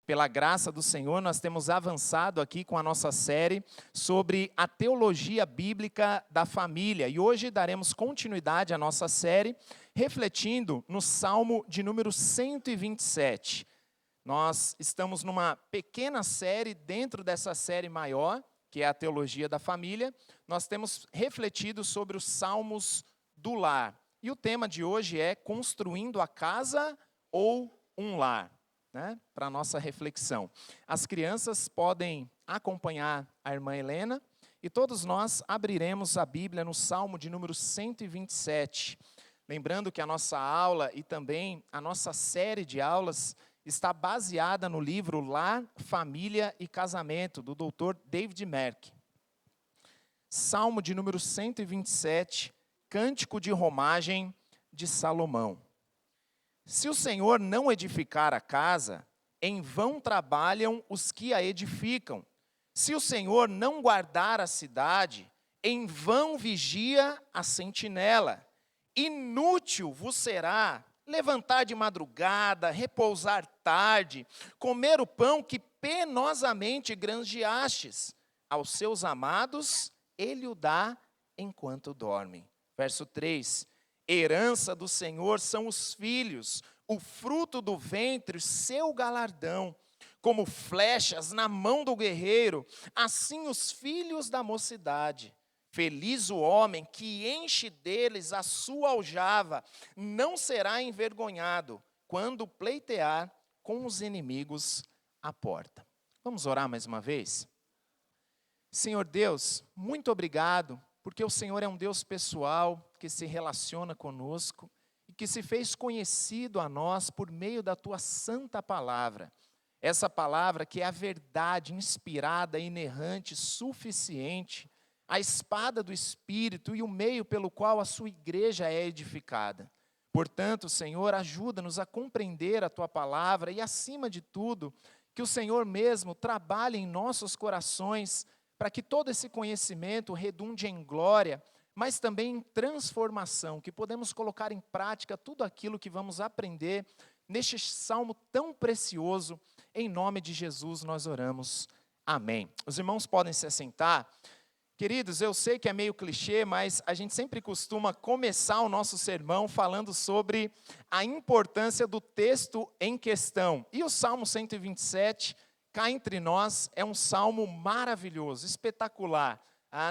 Pela graça do Senhor, nós temos avançado aqui com a nossa série sobre a teologia bíblica da família. E hoje daremos continuidade à nossa série, refletindo no Salmo de número 127. Nós estamos numa pequena série dentro dessa série maior, que é a teologia da família. Nós temos refletido sobre os salmos do lar. E o tema de hoje é construindo a casa ou um lar. Para a nossa reflexão. As crianças podem acompanhar a irmã Helena e todos nós abriremos a Bíblia no Salmo de número 127. Lembrando que a nossa aula e também a nossa série de aulas está baseada no livro Lar, Família e Casamento, do Dr. David Merck. Salmo de número 127, Cântico de Romagem de Salomão. Se o Senhor não edificar a casa, em vão trabalham os que a edificam. Se o Senhor não guardar a cidade, em vão vigia a sentinela. Inútil vos será levantar de madrugada, repousar tarde, comer o pão que penosamente granjeastes. Aos seus amados, ele o dá enquanto dormem. Verso 3. Herança do Senhor são os filhos, o fruto do ventre, seu galardão. Como flechas na mão do guerreiro, assim os filhos da mocidade. Feliz o homem que enche deles a sua aljava, não será envergonhado quando pleitear com os inimigos à porta. Vamos orar mais uma vez? Senhor Deus, muito obrigado, porque o Senhor é um Deus pessoal, que se relaciona conosco e que se fez conhecido a nós por meio da Tua santa palavra. Essa palavra que é a verdade inspirada, inerrante, suficiente, a espada do Espírito e o meio pelo qual a Sua igreja é edificada. Portanto, Senhor, ajuda-nos a compreender a Tua palavra e, acima de tudo, que o Senhor mesmo trabalhe em nossos corações para que todo esse conhecimento redunde em glória, mas também em transformação, que podemos colocar em prática tudo aquilo que vamos aprender neste salmo tão precioso. Em nome de Jesus nós oramos. Amém. Os irmãos podem se assentar. Queridos, eu sei que é meio clichê, mas a gente sempre costuma começar o nosso sermão falando sobre a importância do texto em questão. E o Salmo 127, cá entre nós, é um salmo maravilhoso, espetacular.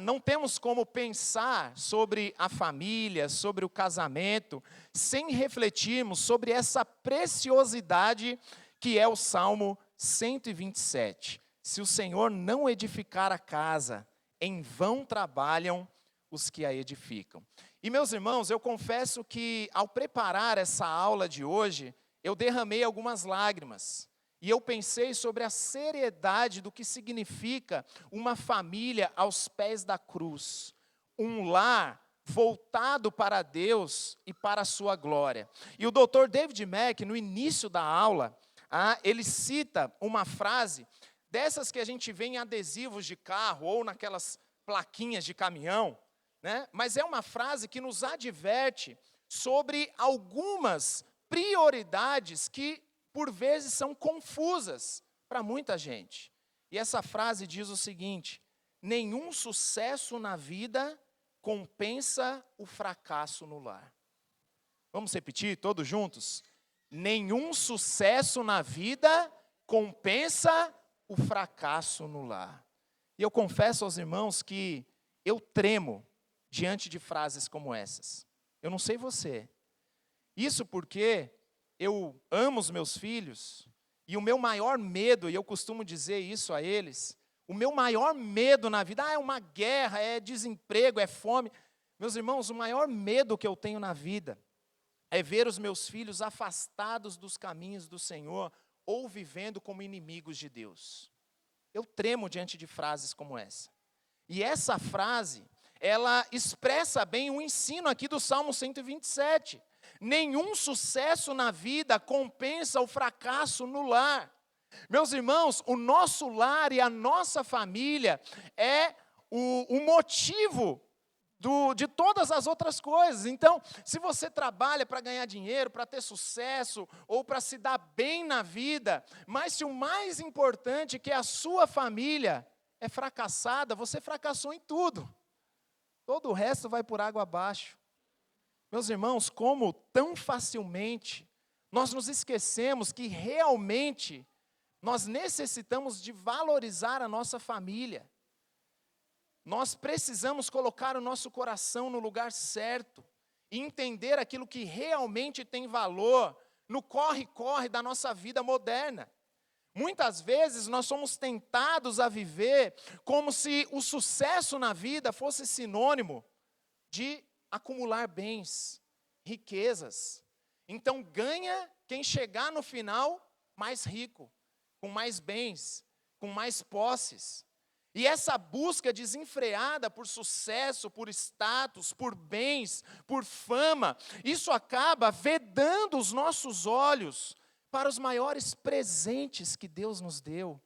Não temos como pensar sobre a família, sobre o casamento, sem refletirmos sobre essa preciosidade que é o Salmo 127. Se o Senhor não edificar a casa, em vão trabalham os que a edificam. E meus irmãos, eu confesso que ao preparar essa aula de hoje, eu derramei algumas lágrimas. E eu pensei sobre a seriedade do que significa uma família aos pés da cruz. Um lar voltado para Deus e para a sua glória. E o Dr. David Merck, no início da aula, ele cita uma frase dessas que a gente vê em adesivos de carro ou naquelas plaquinhas de caminhão, né? Mas é uma frase que nos adverte sobre algumas prioridades que por vezes são confusas para muita gente. E essa frase diz o seguinte: nenhum sucesso na vida compensa o fracasso no lar. Vamos repetir todos juntos? Nenhum sucesso na vida compensa o fracasso no lar. E eu confesso aos irmãos que eu tremo diante de frases como essas. Eu não sei você. Isso porque eu amo os meus filhos, e o meu maior medo, e eu costumo dizer isso a eles, o meu maior medo na vida, é uma guerra, é desemprego, é fome. Meus irmãos, o maior medo que eu tenho na vida é ver os meus filhos afastados dos caminhos do Senhor, ou vivendo como inimigos de Deus. Eu tremo diante de frases como essa. E essa frase, ela expressa bem o ensino aqui do Salmo 127. Nenhum sucesso na vida compensa o fracasso no lar. Meus irmãos, o nosso lar e a nossa família é o motivo de todas as outras coisas. Então, se você trabalha para ganhar dinheiro, para ter sucesso, ou para se dar bem na vida, mas se o mais importante, que é a sua família, é fracassada, você fracassou em tudo. Todo o resto vai por água abaixo. Meus irmãos, como tão facilmente nós nos esquecemos que realmente nós necessitamos de valorizar a nossa família. Nós precisamos colocar o nosso coração no lugar certo e entender aquilo que realmente tem valor no corre-corre da nossa vida moderna. Muitas vezes nós somos tentados a viver como se o sucesso na vida fosse sinônimo de acumular bens, riquezas. Então ganha quem chegar no final mais rico, com mais bens, com mais posses. E essa busca desenfreada por sucesso, por status, por bens, por fama, isso acaba vedando os nossos olhos para os maiores presentes que Deus nos deu,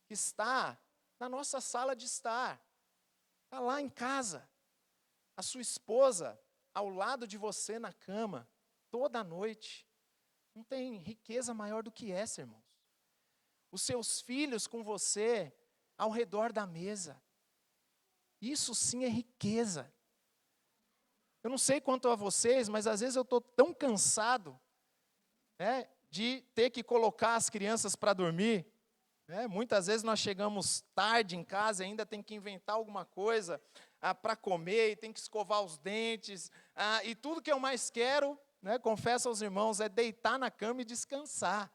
que está na nossa sala de estar, está lá em casa, a sua esposa ao lado de você na cama, toda noite. Não tem riqueza maior do que essa, irmãos. Os seus filhos com você ao redor da mesa. Isso sim é riqueza. Eu não sei quanto a vocês, mas às vezes eu estou tão cansado, de ter que colocar as crianças para dormir. Muitas vezes nós chegamos tarde em casa e ainda tem que inventar alguma coisa para comer, e tem que escovar os dentes, e tudo que eu mais quero, confesso aos irmãos, é deitar na cama e descansar.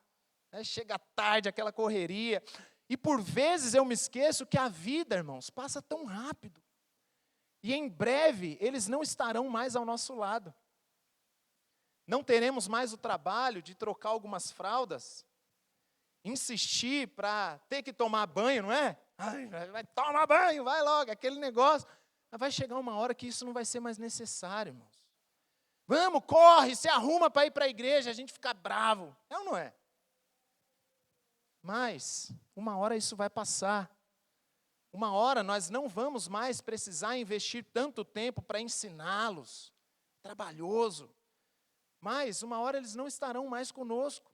Chega tarde, aquela correria, e por vezes eu me esqueço que a vida, irmãos, passa tão rápido, e em breve eles não estarão mais ao nosso lado. Não teremos mais o trabalho de trocar algumas fraldas, insistir para ter que tomar banho, não é? Vai tomar banho, vai logo, aquele negócio. Mas vai chegar uma hora que isso não vai ser mais necessário, irmãos. Vamos, corre, se arruma para ir para a igreja, a gente fica bravo. É ou não é? Mas, uma hora isso vai passar. Uma hora nós não vamos mais precisar investir tanto tempo para ensiná-los. Trabalhoso. Mas, uma hora eles não estarão mais conosco.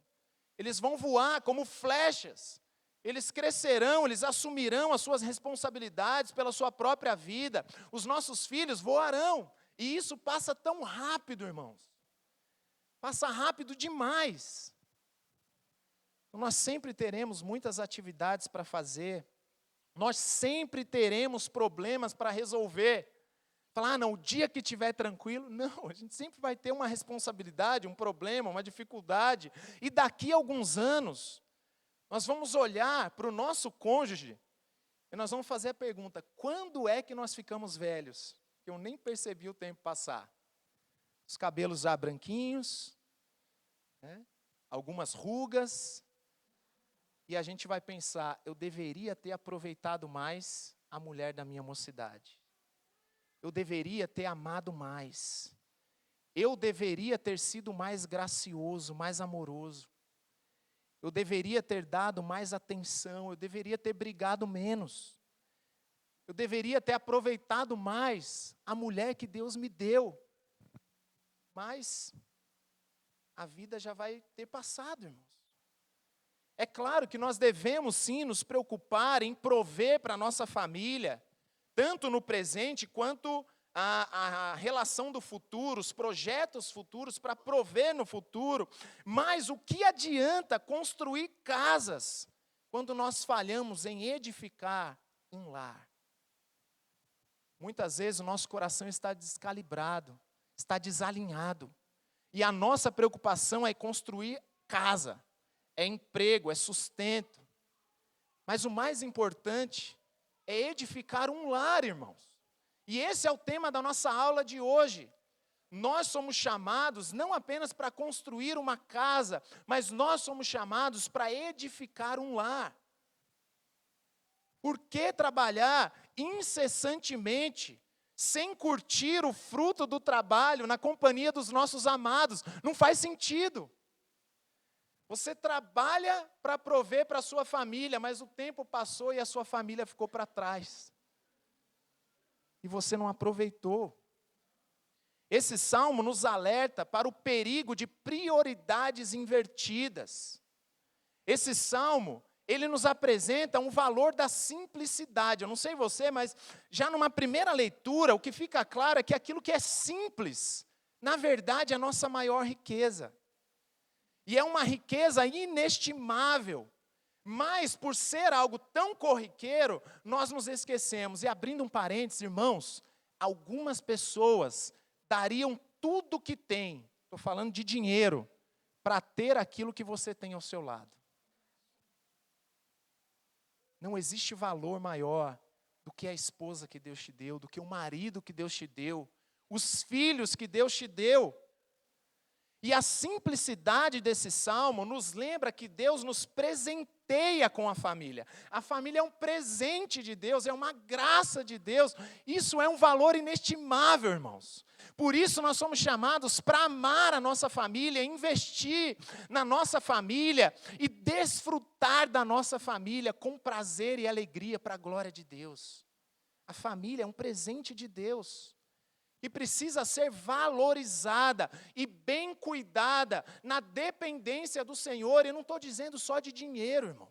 Eles vão voar como flechas. Eles crescerão, eles assumirão as suas responsabilidades pela sua própria vida. Os nossos filhos voarão. E isso passa tão rápido, irmãos. Passa rápido demais. Então, nós sempre teremos muitas atividades para fazer. Nós sempre teremos problemas para resolver. Falar, não, o dia que estiver tranquilo, não, a gente sempre vai ter uma responsabilidade, um problema, uma dificuldade. E daqui a alguns anos, nós vamos olhar para o nosso cônjuge e nós vamos fazer a pergunta, quando é que nós ficamos velhos? Eu nem percebi o tempo passar. Os cabelos já branquinhos, algumas rugas, e a gente vai pensar, eu deveria ter aproveitado mais a mulher da minha mocidade. Eu deveria ter amado mais. Eu deveria ter sido mais gracioso, mais amoroso. Eu deveria ter dado mais atenção. Eu deveria ter brigado menos. Eu deveria ter aproveitado mais a mulher que Deus me deu. Mas a vida já vai ter passado, irmãos. É claro que nós devemos sim nos preocupar em prover para a nossa família, tanto no presente quanto a relação do futuro, os projetos futuros para prover no futuro. Mas o que adianta construir casas quando nós falhamos em edificar um lar? Muitas vezes o nosso coração está descalibrado, está desalinhado. E a nossa preocupação é construir casa, é emprego, é sustento. Mas o mais importante é edificar um lar, irmãos. E esse é o tema da nossa aula de hoje. Nós somos chamados não apenas para construir uma casa, mas nós somos chamados para edificar um lar. Por que trabalhar incessantemente, sem curtir o fruto do trabalho na companhia dos nossos amados? Não faz sentido. Você trabalha para prover para a sua família, mas o tempo passou e a sua família ficou para trás. e você não aproveitou. Esse salmo nos alerta para o perigo de prioridades invertidas. Esse salmo, ele nos apresenta um valor da simplicidade. Eu não sei você, mas já numa primeira leitura, o que fica claro é que aquilo que é simples, na verdade, é a nossa maior riqueza. E é uma riqueza inestimável. Mas, por ser algo tão corriqueiro, nós nos esquecemos. E abrindo um parênteses, irmãos, algumas pessoas dariam tudo o que têm, estou falando de dinheiro, para ter aquilo que você tem ao seu lado. Não existe valor maior do que a esposa que Deus te deu, do que o marido que Deus te deu, os filhos que Deus te deu. E a simplicidade desse salmo nos lembra que Deus nos presenteia com a família. A família é um presente de Deus, é uma graça de Deus. Isso é um valor inestimável, irmãos. Por isso nós somos chamados para amar a nossa família, investir na nossa família e desfrutar da nossa família com prazer e alegria para a glória de Deus. A família é um presente de Deus que precisa ser valorizada e bem cuidada na dependência do Senhor. Eu não estou dizendo só de dinheiro, irmãos.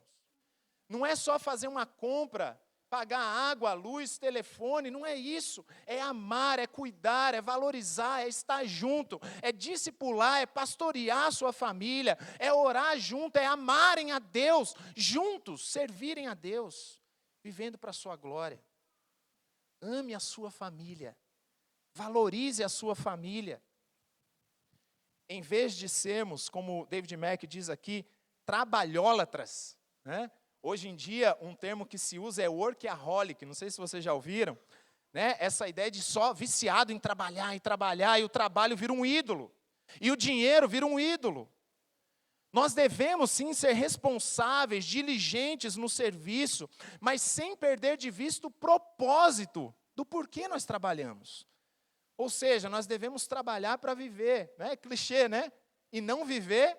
Não é só fazer uma compra, pagar água, luz, telefone, não é isso. É amar, é cuidar, é valorizar, é estar junto, é discipular, é pastorear a sua família, é orar junto, é amarem a Deus, juntos, servirem a Deus, vivendo para a sua glória. Ame a sua família, valorize a sua família. Em vez de sermos, como David Mack diz aqui, trabalhólatras, né? Hoje em dia, um termo que se usa é workaholic, não sei se vocês já ouviram, né? Essa ideia de só viciado em trabalhar, e o trabalho vira um ídolo, e o dinheiro vira um ídolo. Nós devemos sim ser responsáveis, diligentes no serviço, mas sem perder de vista o propósito do porquê nós trabalhamos. Ou seja, nós devemos trabalhar para viver, né? É clichê, né? E não viver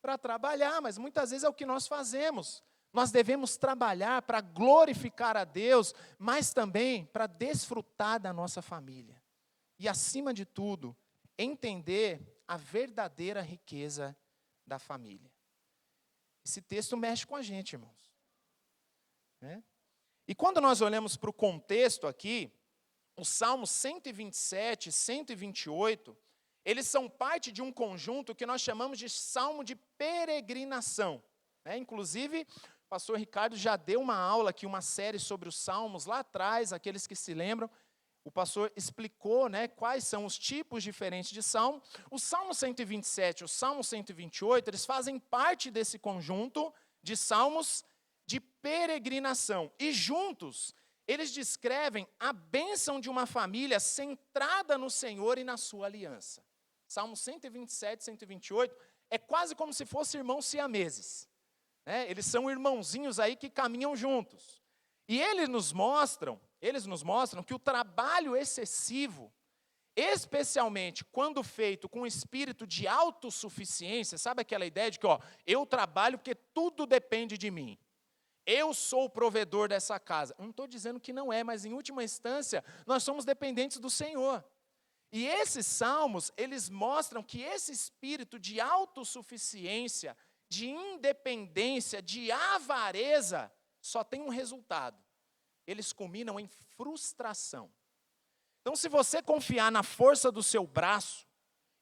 para trabalhar, mas muitas vezes é o que nós fazemos. Nós devemos trabalhar para glorificar a Deus, mas também para desfrutar da nossa família. E, acima de tudo, entender a verdadeira riqueza da família. Esse texto mexe com a gente, irmãos. Né? E quando nós olhamos para o contexto aqui, os Salmos 127 e 128, eles são parte de um conjunto que nós chamamos de Salmo de peregrinação. Inclusive, o pastor Ricardo já deu uma aula aqui, uma série sobre os Salmos, lá atrás, aqueles que se lembram. O pastor explicou, quais são os tipos diferentes de Salmo. O Salmo 127 e o Salmo 128, eles fazem parte desse conjunto de Salmos de peregrinação. E juntos, eles descrevem a bênção de uma família centrada no Senhor e na sua aliança. Salmo 127 e 128 é quase como se fossem irmãos siameses. Eles são irmãozinhos aí que caminham juntos. E eles nos mostram que o trabalho excessivo, especialmente quando feito com espírito de autossuficiência, sabe aquela ideia de que eu trabalho porque tudo depende de mim. Eu sou o provedor dessa casa. Não estou dizendo que não é, mas em última instância, nós somos dependentes do Senhor. E esses salmos, eles mostram que esse espírito de autossuficiência, de independência, de avareza, só tem um resultado. Eles culminam em frustração. Então, se você confiar na força do seu braço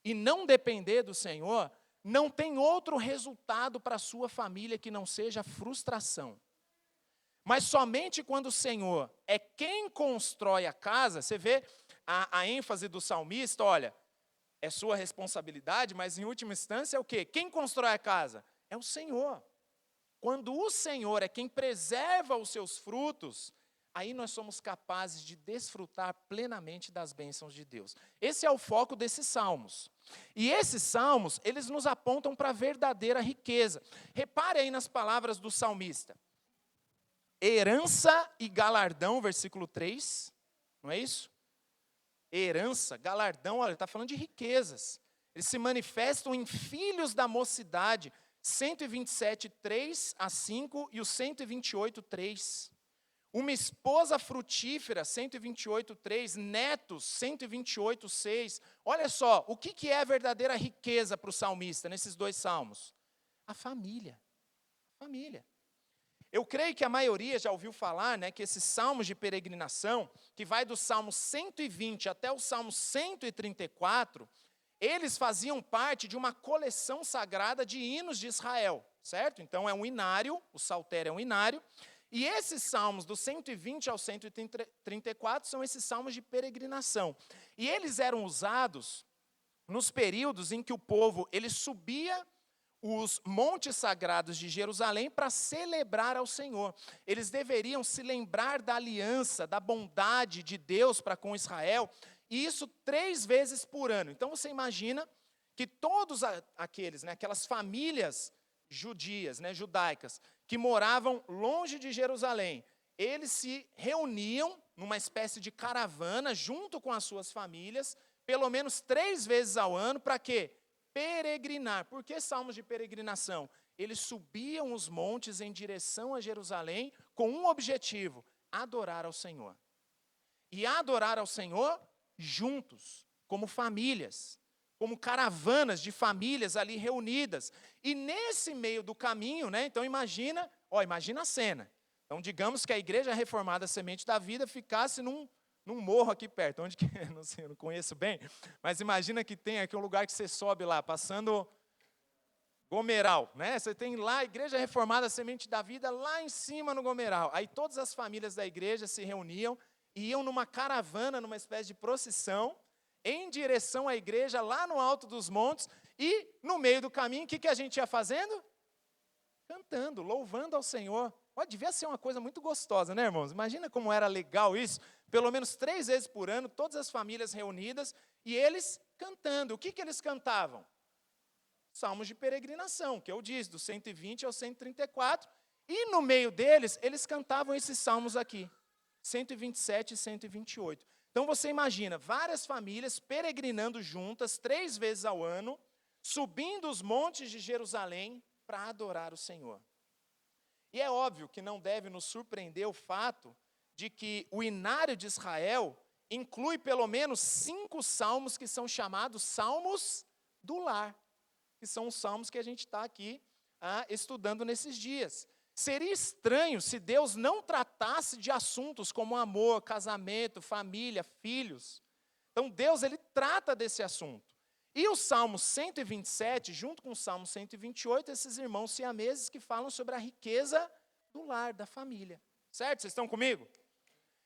e não depender do Senhor, não tem outro resultado para a sua família que não seja frustração. Mas somente quando o Senhor é quem constrói a casa, você vê a ênfase do salmista, olha, é sua responsabilidade, mas em última instância é o quê? Quem constrói a casa? É o Senhor. Quando o Senhor é quem preserva os seus frutos, aí nós somos capazes de desfrutar plenamente das bênçãos de Deus. Esse é o foco desses salmos. E esses salmos, eles nos apontam para a verdadeira riqueza. Repare aí nas palavras do salmista. Herança e galardão, versículo 3, não é isso? Herança, galardão, olha, ele está falando de riquezas. Eles se manifestam em filhos da mocidade, 127, 3 a 5 e o 128, 3. Uma esposa frutífera, 128:3, netos, 128:6. Olha só, o que é a verdadeira riqueza para o salmista nesses dois salmos? A família. Família. Eu creio que a maioria já ouviu falar, né, que esses salmos de peregrinação, que vai do Salmo 120 até o Salmo 134, eles faziam parte de uma coleção sagrada de hinos de Israel, certo? Então é um inário, o saltério é um inário, e esses salmos do 120 ao 134 são esses salmos de peregrinação. E eles eram usados nos períodos em que o povo ele subia os montes sagrados de Jerusalém para celebrar ao Senhor. Eles deveriam se lembrar da aliança, da bondade de Deus para com Israel, e isso 3 vezes por ano. Então você imagina que todos aqueles, né, aquelas famílias judias, né, judaicas, que moravam longe de Jerusalém, eles se reuniam numa espécie de caravana junto com as suas famílias, pelo menos 3 vezes ao ano, para quê? Peregrinar. Por que salmos de peregrinação? Eles subiam os montes em direção a Jerusalém com um objetivo: adorar ao Senhor. E adorar ao Senhor juntos, como famílias, como caravanas de famílias ali reunidas. E nesse meio do caminho, né, então imagina a cena. Então digamos que a Igreja Reformada Semente da Vida ficasse num morro aqui perto, onde que, não sei, eu não conheço bem, mas imagina que tem aqui um lugar que você sobe lá, passando Gomeral, né? Você tem lá a Igreja Reformada Semente da Vida, lá em cima no Gomeral. Aí todas as famílias da igreja se reuniam e iam numa caravana, numa espécie de procissão, em direção à igreja, lá no alto dos montes, e no meio do caminho, o que a gente ia fazendo? Cantando, louvando ao Senhor. Devia ser uma coisa muito gostosa, né, irmãos? Imagina como era legal isso. Pelo menos 3 vezes por ano, todas as famílias reunidas, e eles cantando. O que eles cantavam? Salmos de peregrinação, que eu disse, do 120 ao 134. E no meio deles, eles cantavam esses salmos aqui, 127 e 128. Então você imagina, várias famílias peregrinando juntas, 3 vezes ao ano, subindo os montes de Jerusalém para adorar o Senhor. E é óbvio que não deve nos surpreender o fato de que o inário de Israel inclui pelo menos 5 salmos que são chamados salmos do lar, que são os salmos que a gente está aqui estudando nesses dias. Seria estranho se Deus não tratasse de assuntos como amor, casamento, família, filhos. Então Deus ele trata desse assunto. E o Salmo 127, junto com o Salmo 128, esses irmãos siameses que falam sobre a riqueza do lar, da família. Certo? Vocês estão comigo?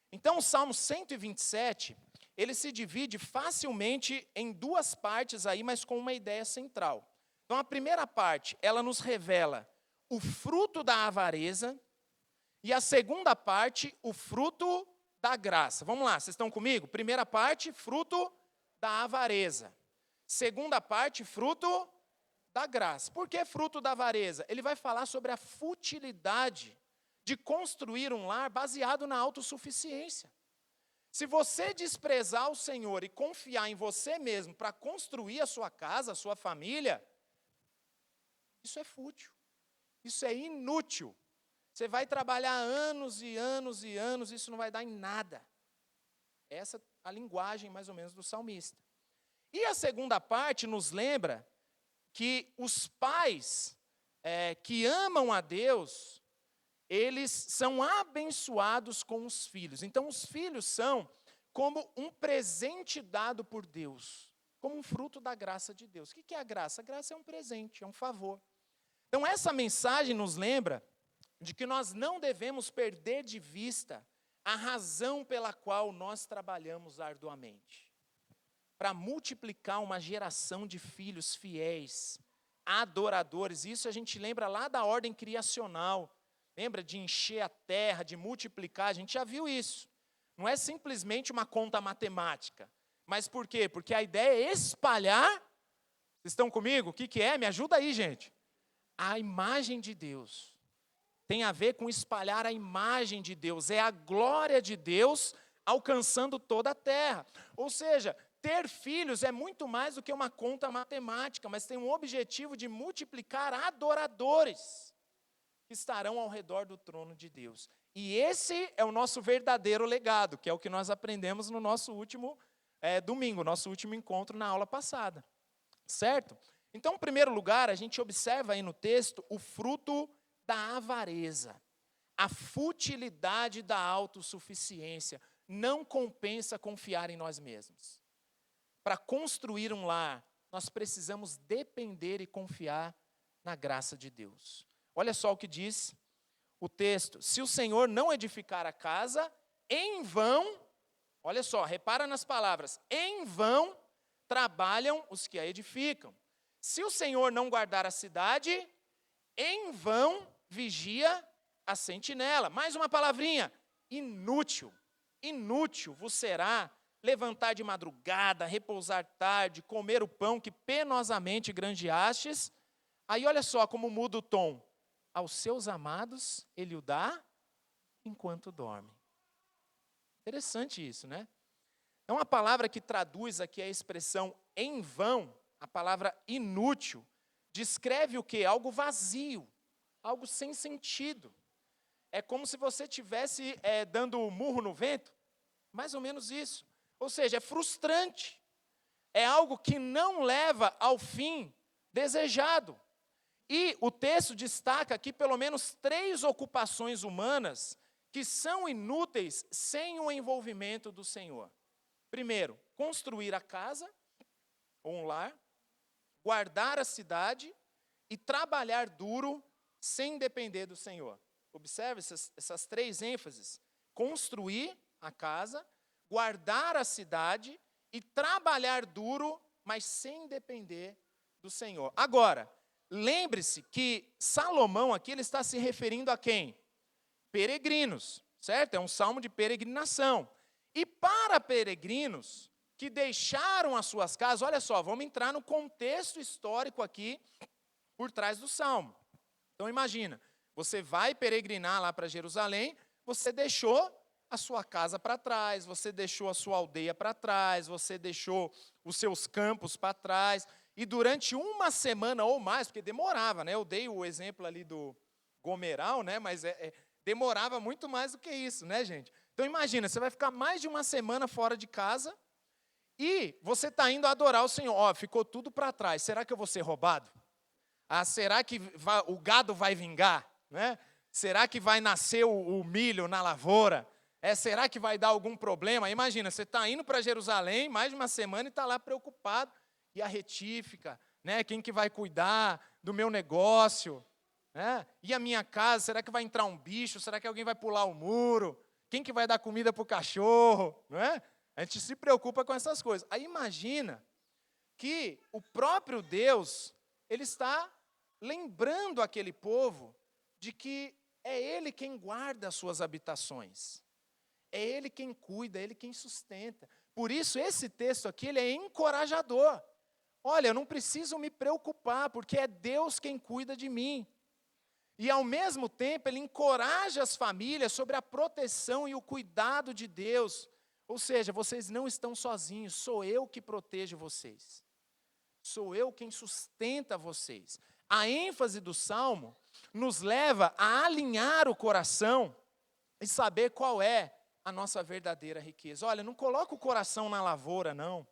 Então o Salmo 127, ele se divide facilmente em 2 partes aí, mas com uma ideia central. Então a primeira parte, ela nos revela o fruto da avareza, e a segunda parte, o fruto da graça. Vamos lá, vocês estão comigo? Primeira parte, fruto da avareza. Segunda parte, fruto da graça. Por que fruto da avareza? Ele vai falar sobre a futilidade de construir um lar baseado na autossuficiência. Se você desprezar o Senhor e confiar em você mesmo para construir a sua casa, a sua família, isso é fútil. Isso é inútil. Você vai trabalhar anos e anos e anos, isso não vai dar em nada. Essa é a linguagem, mais ou menos, do salmista. E a segunda parte nos lembra que os pais que amam a Deus, eles são abençoados com os filhos. Então, os filhos são como um presente dado por Deus, como um fruto da graça de Deus. O que é a graça? A graça é um presente, é um favor. Então, essa mensagem nos lembra de que nós não devemos perder de vista a razão pela qual nós trabalhamos arduamente. Para multiplicar uma geração de filhos fiéis, adoradores. Isso a gente lembra lá da ordem criacional. Lembra de encher a terra, de multiplicar? A gente já viu isso. Não é simplesmente uma conta matemática. Mas por quê? Porque a ideia é espalhar. Vocês estão comigo? O que é? Me ajuda aí, gente. A imagem de Deus. Tem a ver com espalhar a imagem de Deus. É a glória de Deus alcançando toda a terra. Ou seja, ter filhos é muito mais do que uma conta matemática, mas tem um objetivo de multiplicar adoradores. que estarão ao redor do trono de Deus. E esse é o nosso verdadeiro legado, que é o que nós aprendemos no nosso último domingo, nosso último encontro na aula passada. Certo? Então, em primeiro lugar, a gente observa aí no texto o fruto da avareza, a futilidade da autossuficiência. Não compensa confiar em nós mesmos. Para construir um lar, nós precisamos depender e confiar na graça de Deus. Olha só o que diz o texto: se o Senhor não edificar a casa, em vão, olha só, repara nas palavras, em vão trabalham os que a edificam. Se o Senhor não guardar a cidade, em vão vigia a sentinela. Mais uma palavrinha, inútil. Inútil vos será levantar de madrugada, repousar tarde, comer o pão que penosamente granjeastes. Aí olha só como muda o tom. Aos seus amados ele o dá enquanto dorme. Interessante isso, né? É uma palavra que traduz aqui a expressão em vão, a palavra inútil, descreve o quê? Algo vazio, algo sem sentido. É como se você estivesse dando murro no vento, mais ou menos isso. Ou seja, é frustrante, é algo que não leva ao fim desejado. E o texto destaca aqui pelo menos 3 ocupações humanas que são inúteis sem o envolvimento do Senhor. Primeiro, construir a casa, ou um lar, guardar a cidade e trabalhar duro sem depender do Senhor. Observe essas 3 ênfases: construir a casa, guardar a cidade e trabalhar duro, mas sem depender do Senhor. Agora, lembre-se que Salomão aqui ele está se referindo a quem? Peregrinos, certo? É um salmo de peregrinação. E para peregrinos que deixaram as suas casas, olha só, vamos entrar no contexto histórico aqui por trás do salmo. Então imagina, você vai peregrinar lá para Jerusalém, você deixou a sua casa para trás, você deixou a sua aldeia para trás, você deixou os seus campos para trás, e durante uma semana ou mais, porque demorava, né? Eu dei o exemplo ali do Gomeral, né? Mas demorava muito mais do que isso, né, gente? Então imagina, você vai ficar mais de uma semana fora de casa e você está indo adorar o Senhor. Ó, ficou tudo para trás, será que eu vou ser roubado? Ah, será que o gado vai vingar? Né? Será que vai nascer o milho na lavoura? Será que vai dar algum problema? Imagina, você está indo para Jerusalém mais de uma semana e está lá preocupado. E a retífica, né? Quem que vai cuidar do meu negócio? Né? E a minha casa, será que vai entrar um bicho? Será que alguém vai pular o muro? Quem que vai dar comida para o cachorro? Não é? A gente se preocupa com essas coisas. Aí imagina que o próprio Deus, ele está lembrando aquele povo de que é Ele quem guarda as suas habitações. É Ele quem cuida, é Ele quem sustenta. Por isso, esse texto aqui, ele é encorajador. Olha, eu não preciso me preocupar, porque é Deus quem cuida de mim. E, ao mesmo tempo, ele encoraja as famílias sobre a proteção e o cuidado de Deus. Ou seja, vocês não estão sozinhos, sou eu que protejo vocês. Sou eu quem sustenta vocês. A ênfase do Salmo nos leva a alinhar o coração e saber qual é a nossa verdadeira riqueza. Olha, não coloca o coração na lavoura, não.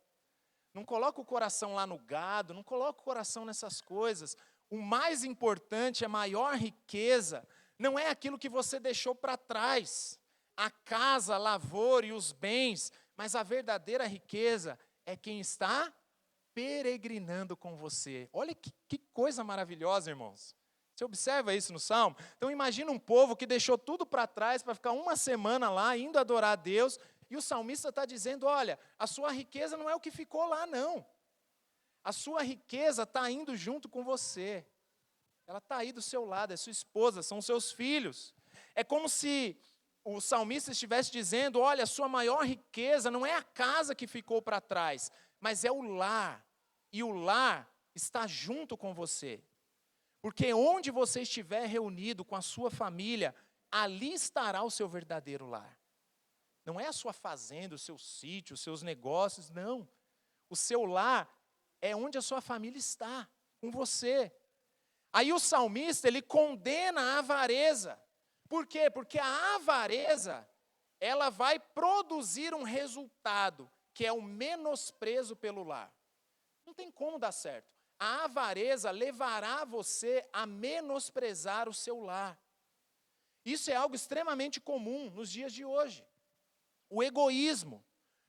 Não coloca o coração lá no gado, não coloca o coração nessas coisas. O mais importante, a maior riqueza, não é aquilo que você deixou para trás. A casa, a lavoura e os bens, mas a verdadeira riqueza é quem está peregrinando com você. Olha que coisa maravilhosa, irmãos. Você observa isso no Salmo? Então imagina um povo que deixou tudo para trás para ficar uma semana lá, indo adorar a Deus, e o salmista está dizendo, olha, a sua riqueza não é o que ficou lá, não. A sua riqueza está indo junto com você. Ela está aí do seu lado, é sua esposa, são seus filhos. É como se o salmista estivesse dizendo, olha, a sua maior riqueza não é a casa que ficou para trás, mas é o lar. E o lar está junto com você. Porque onde você estiver reunido com a sua família, ali estará o seu verdadeiro lar. Não é a sua fazenda, o seu sítio, os seus negócios, não. O seu lar é onde a sua família está, com você. Aí o salmista, ele condena a avareza. Por quê? Porque a avareza, ela vai produzir um resultado, que é o menosprezo pelo lar. Não tem como dar certo. A avareza levará você a menosprezar o seu lar. Isso é algo extremamente comum nos dias de hoje. O egoísmo.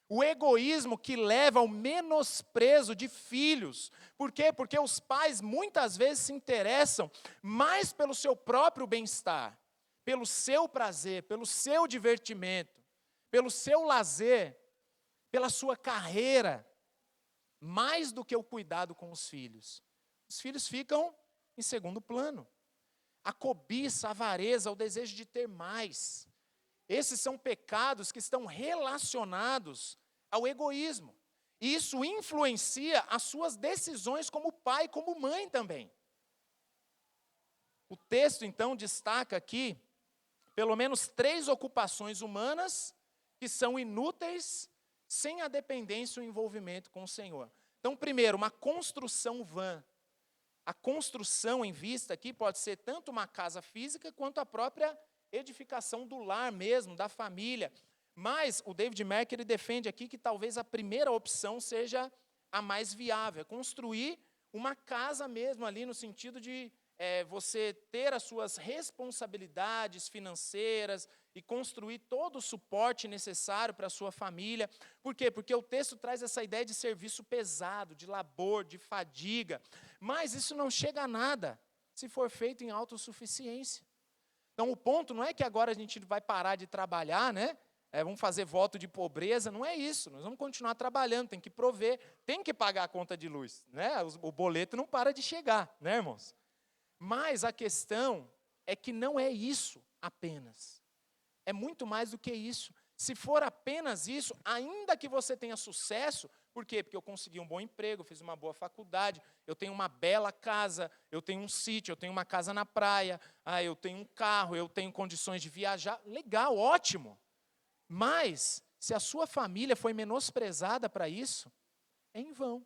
O egoísmo que leva ao menosprezo de filhos. Por quê? Porque os pais muitas vezes se interessam mais pelo seu próprio bem-estar, pelo seu prazer, pelo seu divertimento, pelo seu lazer, pela sua carreira, mais do que o cuidado com os filhos. Os filhos ficam em segundo plano. A cobiça, a avareza, o desejo de ter mais. Esses são pecados que estão relacionados ao egoísmo. E isso influencia as suas decisões como pai e como mãe também. O texto, então, destaca aqui pelo menos 3 ocupações humanas que são inúteis sem a dependência e o envolvimento com o Senhor. Então, primeiro, uma construção vã. A construção em vista aqui pode ser tanto uma casa física quanto a própria edificação do lar mesmo, da família. Mas o David Mack, ele defende aqui que talvez a primeira opção seja a mais viável, é construir uma casa mesmo ali no sentido de você ter as suas responsabilidades financeiras e construir todo o suporte necessário para a sua família. Por quê? Porque o texto traz essa ideia de serviço pesado, de labor, de fadiga, mas isso não chega a nada se for feito em autossuficiência. Então o ponto não é que agora a gente vai parar de trabalhar, né? Vamos fazer voto de pobreza, não é isso, nós vamos continuar trabalhando, tem que prover, tem que pagar a conta de luz, né? O boleto não para de chegar, né, irmãos? Mas a questão é que não é isso apenas. É muito mais do que isso. Se for apenas isso, ainda que você tenha sucesso, por quê? Porque eu consegui um bom emprego, fiz uma boa faculdade, eu tenho uma bela casa, eu tenho um sítio, eu tenho uma casa na praia, eu tenho um carro, eu tenho condições de viajar, legal, ótimo. Mas, se a sua família foi menosprezada para isso, é em vão.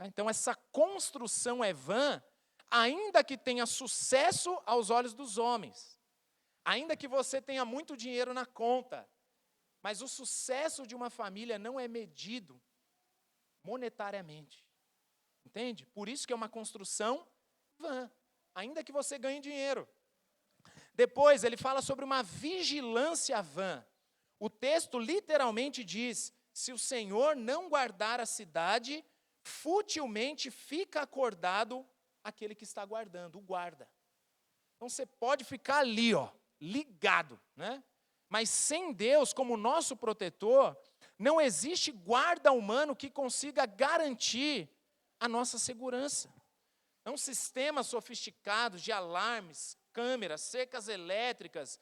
Então, essa construção é vã, ainda que tenha sucesso aos olhos dos homens, ainda que você tenha muito dinheiro na conta, mas o sucesso de uma família não é medido monetariamente, entende? Por isso que é uma construção vã, ainda que você ganhe dinheiro. Depois ele fala sobre uma vigilância vã. O texto literalmente diz, se o Senhor não guardar a cidade, futilmente fica acordado aquele que está guardando, o guarda. Então você pode ficar ali, ligado, né? Mas sem Deus como nosso protetor, não existe guarda humano que consiga garantir a nossa segurança. Então, sistemas sofisticados de alarmes, câmeras, cercas elétricas,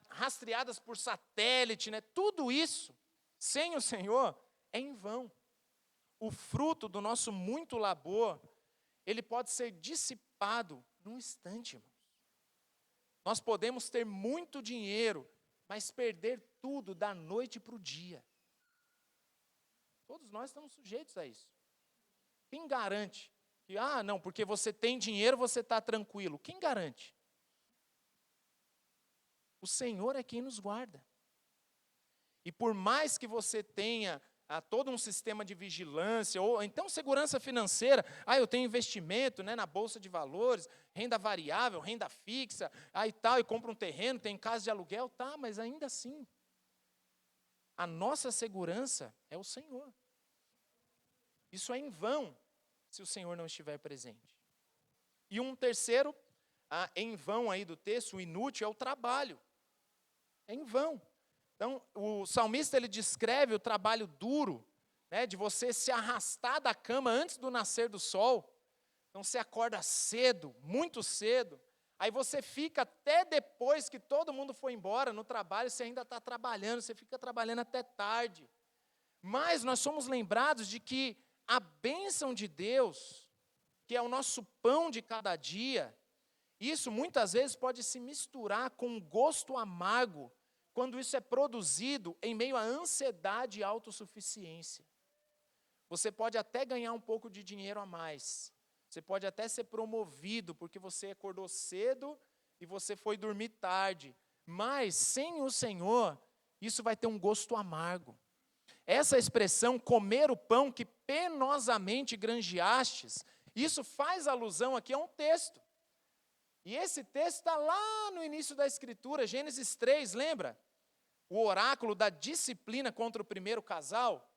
rastreadas por satélite, né? Tudo isso, sem o Senhor, é em vão. O fruto do nosso muito labor, ele pode ser dissipado num instante, irmãos. Nós podemos ter muito dinheiro, mas perder tudo da noite para o dia. Todos nós estamos sujeitos a isso. Quem garante que, não, porque você tem dinheiro, você está tranquilo? Quem garante? O Senhor é quem nos guarda. E por mais que você tenha todo um sistema de vigilância, ou então segurança financeira, eu tenho investimento, né, na bolsa de valores, renda variável, renda fixa, e compro um terreno, tem casa de aluguel, mas ainda assim, a nossa segurança é o Senhor. Isso é em vão, se o Senhor não estiver presente. E um terceiro, em vão aí do texto, o inútil é o trabalho. É em vão. Então, o salmista, ele descreve o trabalho duro, né, de você se arrastar da cama antes do nascer do sol. Então, você acorda cedo, muito cedo, aí você fica até depois que todo mundo foi embora no trabalho, você ainda está trabalhando, você fica trabalhando até tarde. Mas nós somos lembrados de que a bênção de Deus, que é o nosso pão de cada dia, isso muitas vezes pode se misturar com um gosto amargo, quando isso é produzido em meio à ansiedade e autossuficiência. Você pode até ganhar um pouco de dinheiro a mais, Você pode até ser promovido porque você acordou cedo e você foi dormir tarde. Mas sem o Senhor, isso vai ter um gosto amargo. Essa expressão, comer o pão que penosamente granjeastes, isso faz alusão aqui a um texto. E esse texto está lá no início da Escritura, Gênesis 3, lembra? O oráculo da disciplina contra o primeiro casal.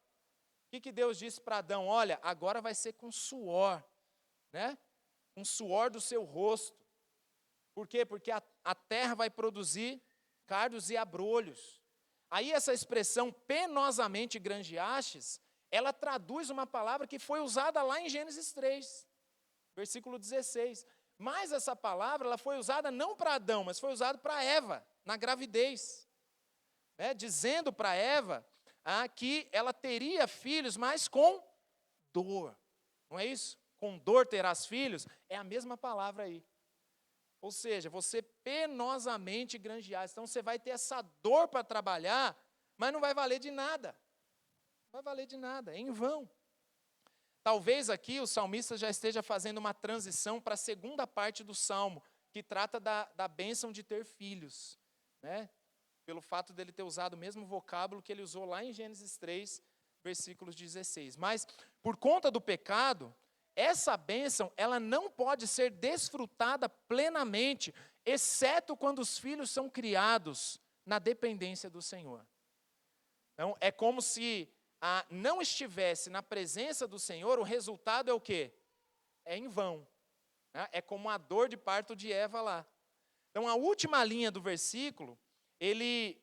O que Deus disse para Adão? Olha, agora vai ser com suor, né? Com suor do seu rosto. Por quê? Porque a terra vai produzir cardos e abrolhos. Aí essa expressão penosamente granjeastes, ela traduz uma palavra que foi usada lá em Gênesis 3, versículo 16. Mas essa palavra ela foi usada não para Adão, mas foi usada para Eva, na gravidez. Dizendo para Eva que ela teria filhos, mas com dor. Não é isso? Com dor terás filhos, é a mesma palavra aí. Ou seja, você penosamente granjear. Então você vai ter essa dor para trabalhar, mas não vai valer de nada. Não vai valer de nada, é em vão. Talvez aqui o salmista já esteja fazendo uma transição para a segunda parte do salmo, que trata da bênção de ter filhos, né? Pelo fato dele ter usado o mesmo vocábulo que ele usou lá em Gênesis 3, versículos 16. Mas, por conta do pecado, essa bênção, ela não pode ser desfrutada plenamente, exceto quando os filhos são criados na dependência do Senhor. Então, é como se não estivesse na presença do Senhor, o resultado é o quê? É em vão. Né? É como a dor de parto de Eva lá. Então, a última linha do versículo, ele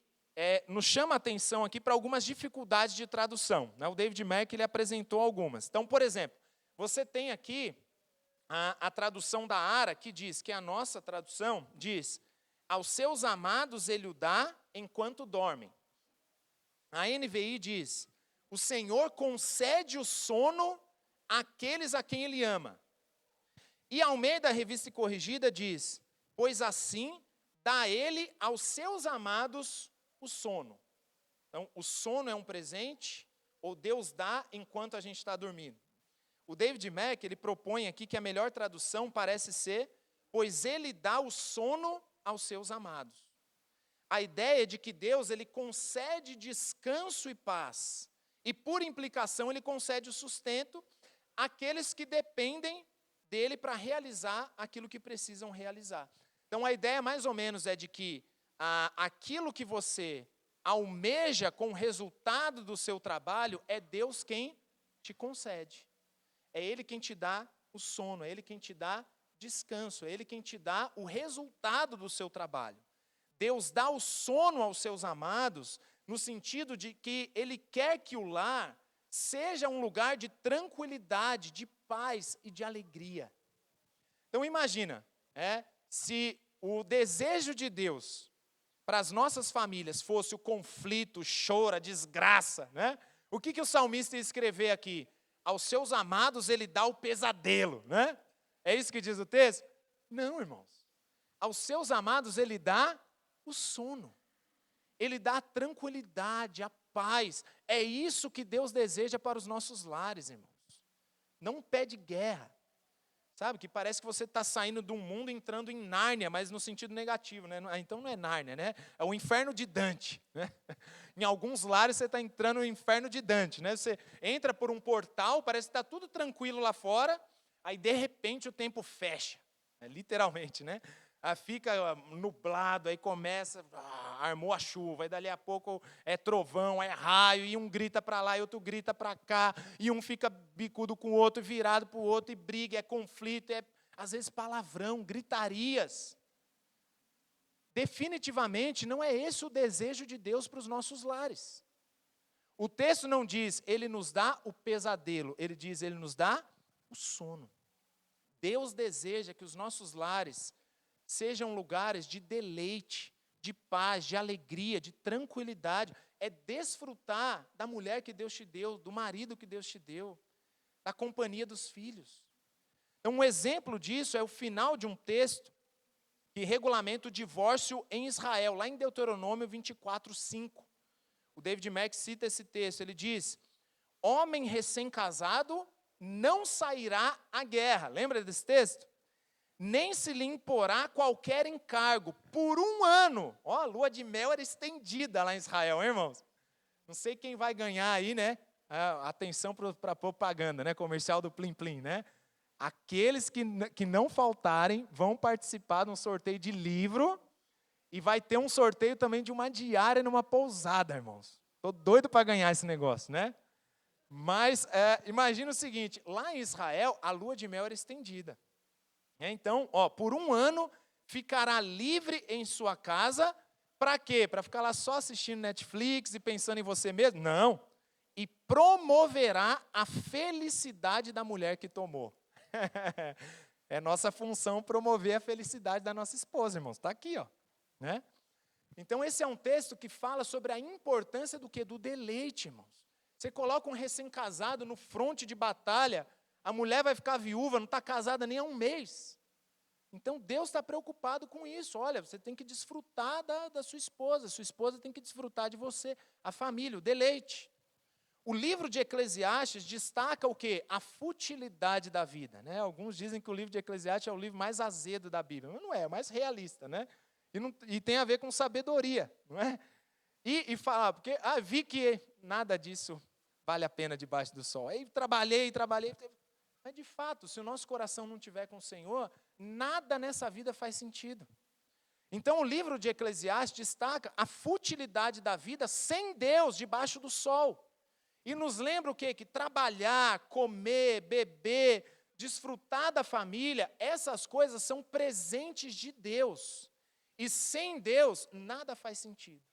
nos chama a atenção aqui para algumas dificuldades de tradução. Né? O David Mack ele apresentou algumas. Então, por exemplo, você tem aqui a tradução da Ara, que diz, que a nossa tradução diz, aos seus amados ele o dá enquanto dormem. A NVI diz, o Senhor concede o sono àqueles a quem ele ama. E a Almeida Revista e Corrigida diz, pois assim dá ele aos seus amados o sono. Então, o sono é um presente, ou Deus dá enquanto a gente está dormindo. O David Mack, ele propõe aqui que a melhor tradução parece ser, pois ele dá o sono aos seus amados. A ideia de que Deus, ele concede descanso e paz, e por implicação ele concede o sustento àqueles que dependem dele para realizar aquilo que precisam realizar. Então a ideia mais ou menos é de que aquilo que você almeja com o resultado do seu trabalho, é Deus quem te concede. É Ele quem te dá o sono, é Ele quem te dá descanso, é Ele quem te dá o resultado do seu trabalho. Deus dá o sono aos seus amados, no sentido de que Ele quer que o lar seja um lugar de tranquilidade, de paz e de alegria. Então imagina, se o desejo de Deus para as nossas famílias fosse o conflito, o choro, a desgraça, né? O que o salmista ia escrever aqui? Aos seus amados ele dá o pesadelo, né? É isso que diz o texto? Não, irmãos. Aos seus amados ele dá o sono. Ele dá a tranquilidade, a paz. É isso que Deus deseja para os nossos lares, irmãos. Não pede guerra. Sabe, que parece que você está saindo de um mundo entrando em Nárnia, mas no sentido negativo, né? Então não é Nárnia, né? É o inferno de Dante, né? Em alguns lares você está entrando no inferno de Dante, né? Você entra por um portal, parece que está tudo tranquilo lá fora, aí de repente o tempo fecha, literalmente, né? Aí fica nublado, aí começa, armou a chuva, aí dali a pouco é trovão, é raio, e um grita para lá, e outro grita para cá, e um fica bicudo com o outro, virado para o outro, e briga, é conflito, às vezes palavrão, gritarias. Definitivamente não é esse o desejo de Deus para os nossos lares. O texto não diz, ele nos dá o pesadelo, ele diz, ele nos dá o sono. Deus deseja que os nossos lares sejam lugares de deleite, de paz, de alegria, de tranquilidade. É desfrutar da mulher que Deus te deu, do marido que Deus te deu, da companhia dos filhos. Então, um exemplo disso é o final de um texto que regulamenta o divórcio em Israel, lá em Deuteronômio 24:5. O David Mack cita esse texto, ele diz, homem recém-casado não sairá à guerra. Lembra desse texto? Nem se lhe imporá qualquer encargo por 1 ano. Ó, a lua de mel era estendida lá em Israel, hein, irmãos? Não sei quem vai ganhar aí, né? Atenção para a propaganda, né? Comercial do Plim Plim, né? Aqueles que não faltarem vão participar de um sorteio de livro e vai ter um sorteio também de uma diária numa pousada, irmãos. Estou doido para ganhar esse negócio, né? Mas imagina o seguinte, lá em Israel a lua de mel era estendida. Então, por 1 ano ficará livre em sua casa, para quê? Para ficar lá só assistindo Netflix e pensando em você mesmo? Não. E promoverá a felicidade da mulher que tomou. É nossa função promover a felicidade da nossa esposa, irmãos. Está aqui, ó. Né? Então, esse é um texto que fala sobre a importância do quê? Do deleite, irmãos. Você coloca um recém-casado no fronte de batalha, a mulher vai ficar viúva, não está casada nem há 1 mês. Então, Deus está preocupado com isso. Olha, você tem que desfrutar da sua esposa tem que desfrutar de você, a família, o deleite. O livro de Eclesiastes destaca o quê? A futilidade da vida. Né? Alguns dizem que o livro de Eclesiastes é o livro mais azedo da Bíblia. Mas não é mais realista, né? E tem a ver com sabedoria, não é? E falar, porque vi que nada disso vale a pena debaixo do sol. Aí trabalhei. Mas, de fato, se o nosso coração não estiver com o Senhor, nada nessa vida faz sentido. Então, o livro de Eclesiastes destaca a futilidade da vida sem Deus debaixo do sol. E nos lembra o quê? Que trabalhar, comer, beber, desfrutar da família, essas coisas são presentes de Deus. E sem Deus, nada faz sentido.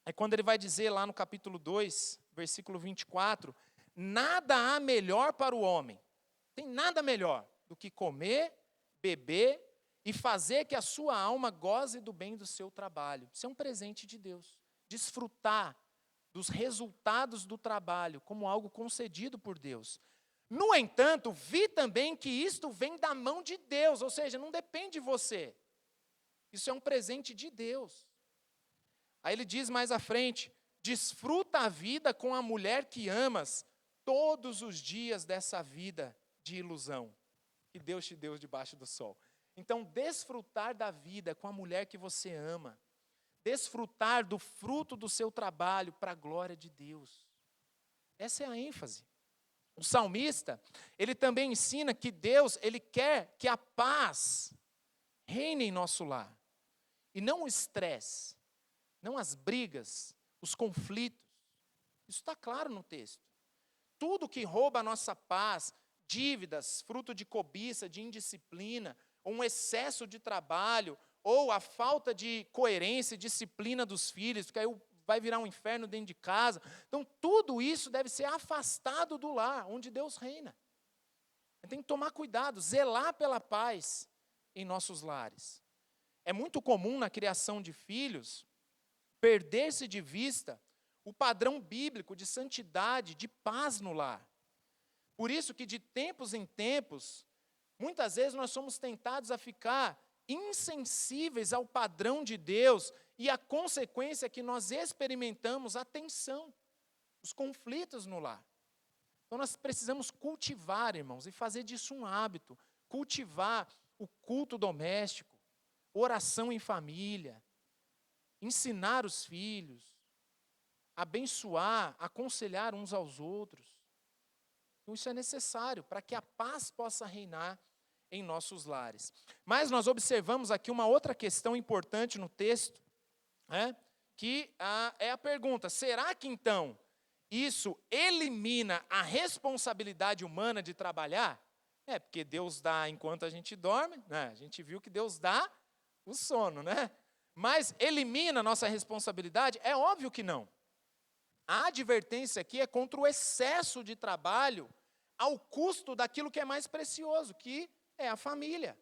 É quando ele vai dizer lá no capítulo 2, versículo 24, nada há melhor para o homem, tem nada melhor do que comer, beber e fazer que a sua alma goze do bem do seu trabalho. Isso é um presente de Deus. Desfrutar dos resultados do trabalho como algo concedido por Deus. No entanto, vi também que isto vem da mão de Deus, ou seja, não depende de você. Isso é um presente de Deus. Aí ele diz mais à frente, desfruta a vida com a mulher que amas todos os dias dessa vida de ilusão que Deus te deu debaixo do sol. Então, desfrutar da vida com a mulher que você ama, desfrutar do fruto do seu trabalho para a glória de Deus. Essa é a ênfase. O salmista, ele também ensina que Deus, ele quer que a paz reine em nosso lar. E não o estresse, não as brigas, os conflitos. Isso está claro no texto. Tudo que rouba a nossa paz, dívidas, fruto de cobiça, de indisciplina, ou um excesso de trabalho, ou a falta de coerência e disciplina dos filhos, porque aí vai virar um inferno dentro de casa. Então, tudo isso deve ser afastado do lar, onde Deus reina. Tem que tomar cuidado, zelar pela paz em nossos lares. É muito comum na criação de filhos perder-se de vista o padrão bíblico de santidade, de paz no lar. Por isso que de tempos em tempos, muitas vezes nós somos tentados a ficar insensíveis ao padrão de Deus e a consequência que nós experimentamos a tensão, os conflitos no lar. Então nós precisamos cultivar, irmãos, e fazer disso um hábito, cultivar o culto doméstico, oração em família, ensinar os filhos, abençoar, aconselhar uns aos outros. Então isso é necessário para que a paz possa reinar em nossos lares. Mas nós observamos aqui uma outra questão importante no texto, que é a pergunta, será que então isso elimina a responsabilidade humana de trabalhar? Porque Deus dá enquanto a gente dorme, né? A gente viu que Deus dá o sono, né? Mas elimina a nossa responsabilidade? É óbvio que não. A advertência aqui é contra o excesso de trabalho ao custo daquilo que é mais precioso, que é a família.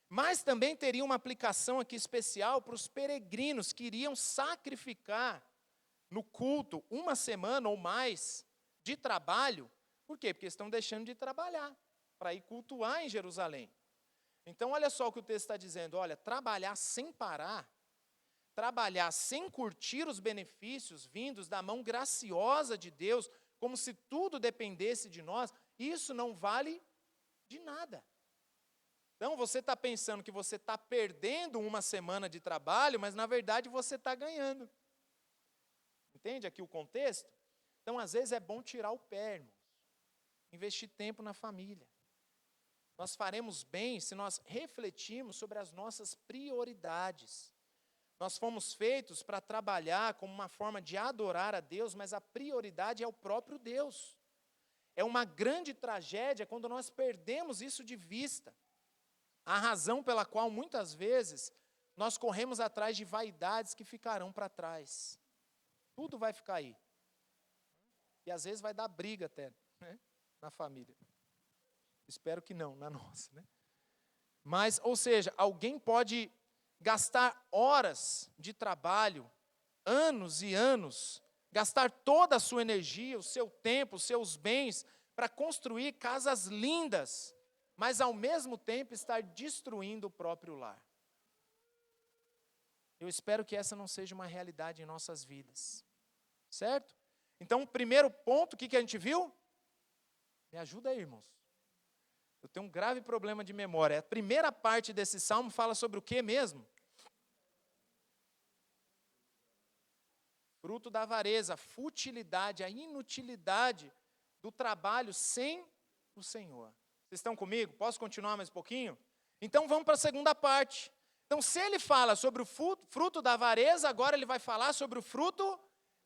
Mas também teria uma aplicação aqui especial para os peregrinos que iriam sacrificar no culto 1 semana ou mais de trabalho. Por quê? Porque estão deixando de trabalhar para ir cultuar em Jerusalém. Então, olha só o que o texto está dizendo. Olha, trabalhar sem parar, trabalhar sem curtir os benefícios vindos da mão graciosa de Deus, como se tudo dependesse de nós, isso não vale de nada. Então, você está pensando que você está perdendo uma semana de trabalho, mas, na verdade, você está ganhando. Entende aqui o contexto? Então, às vezes, é bom tirar o pé, irmãos. Investir tempo na família. Nós faremos bem se nós refletirmos sobre as nossas prioridades. Nós fomos feitos para trabalhar como uma forma de adorar a Deus, mas a prioridade é o próprio Deus. É uma grande tragédia quando nós perdemos isso de vista. A razão pela qual, muitas vezes, nós corremos atrás de vaidades que ficarão para trás. Tudo vai ficar aí. E às vezes vai dar briga até, né, na família. Espero que não, na nossa, né? Mas, ou seja, alguém pode gastar horas de trabalho, anos e anos, gastar toda a sua energia, o seu tempo, os seus bens, para construir casas lindas, mas ao mesmo tempo estar destruindo o próprio lar. Eu espero que essa não seja uma realidade em nossas vidas. Certo? Então, o primeiro ponto, o que a gente viu? Me ajuda aí, irmãos. Eu tenho um grave problema de memória. A primeira parte desse salmo fala sobre o que mesmo? Fruto da avareza, a futilidade, a inutilidade do trabalho sem o Senhor. Vocês estão comigo? Posso continuar mais um pouquinho? Então vamos para a segunda parte. Então, se ele fala sobre o fruto da avareza, agora ele vai falar sobre o fruto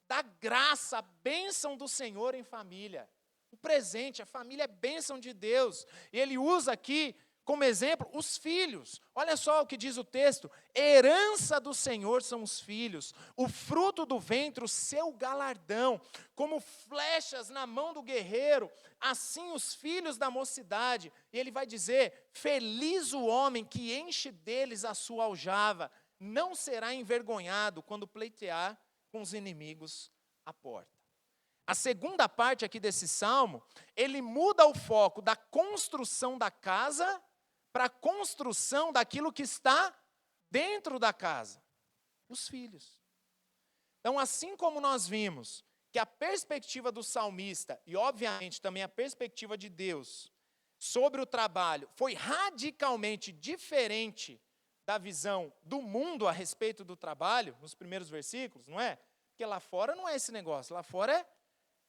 da graça, a bênção do Senhor em família. O presente, a família é bênção de Deus. E ele usa aqui como exemplo os filhos. Olha só o que diz o texto: herança do Senhor são os filhos, o fruto do ventre, o seu galardão, como flechas na mão do guerreiro, assim os filhos da mocidade. E ele vai dizer: feliz o homem que enche deles a sua aljava, não será envergonhado quando pleitear com os inimigos à porta. A segunda parte aqui desse salmo, ele muda o foco da construção da casa para a construção daquilo que está dentro da casa, os filhos. Então, assim como nós vimos que a perspectiva do salmista, e obviamente também a perspectiva de Deus, sobre o trabalho, foi radicalmente diferente da visão do mundo a respeito do trabalho, nos primeiros versículos, não é? Porque lá fora não é esse negócio, lá fora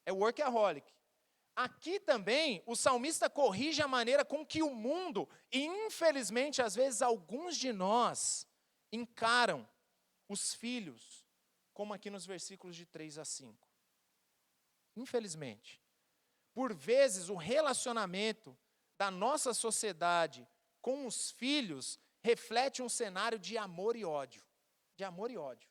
é workaholic. Aqui também, o salmista corrige a maneira com que o mundo, e infelizmente, às vezes, alguns de nós, encaram os filhos, como aqui nos versículos de 3 a 5. Infelizmente. Por vezes, o relacionamento da nossa sociedade com os filhos reflete um cenário de amor e ódio. De amor e ódio.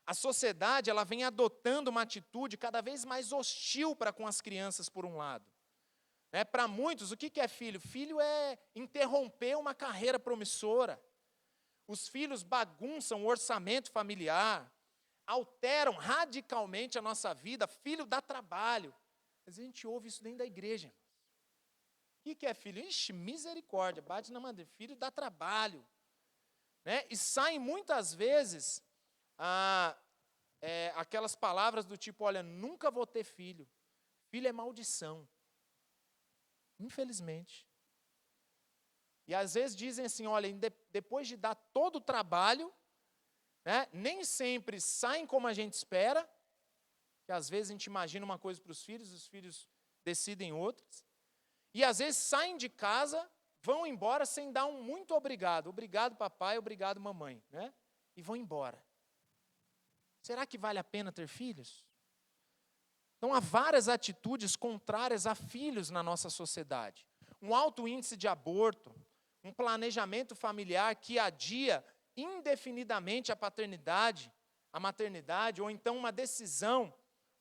A sociedade, ela vem adotando uma atitude cada vez mais hostil para com as crianças, por um lado. Para muitos, o que é filho? Filho é interromper uma carreira promissora. Os filhos bagunçam o orçamento familiar, alteram radicalmente a nossa vida. Filho dá trabalho. Mas a gente ouve isso dentro da igreja. O que é filho? Ixi, misericórdia, bate na madeira. Filho dá trabalho. E saem muitas vezes aquelas palavras do tipo: olha, nunca vou ter filho. Filho é maldição. Infelizmente. E às vezes dizem assim: olha, depois de dar todo o trabalho, nem sempre saem como a gente espera, que às vezes a gente imagina uma coisa para os filhos decidem outras. E às vezes saem de casa, vão embora sem dar um muito obrigado. Obrigado, papai, obrigado, mamãe. E vão embora. Será que vale a pena ter filhos? Então, há várias atitudes contrárias a filhos na nossa sociedade. Um alto índice de aborto, um planejamento familiar que adia indefinidamente a paternidade, a maternidade, ou então uma decisão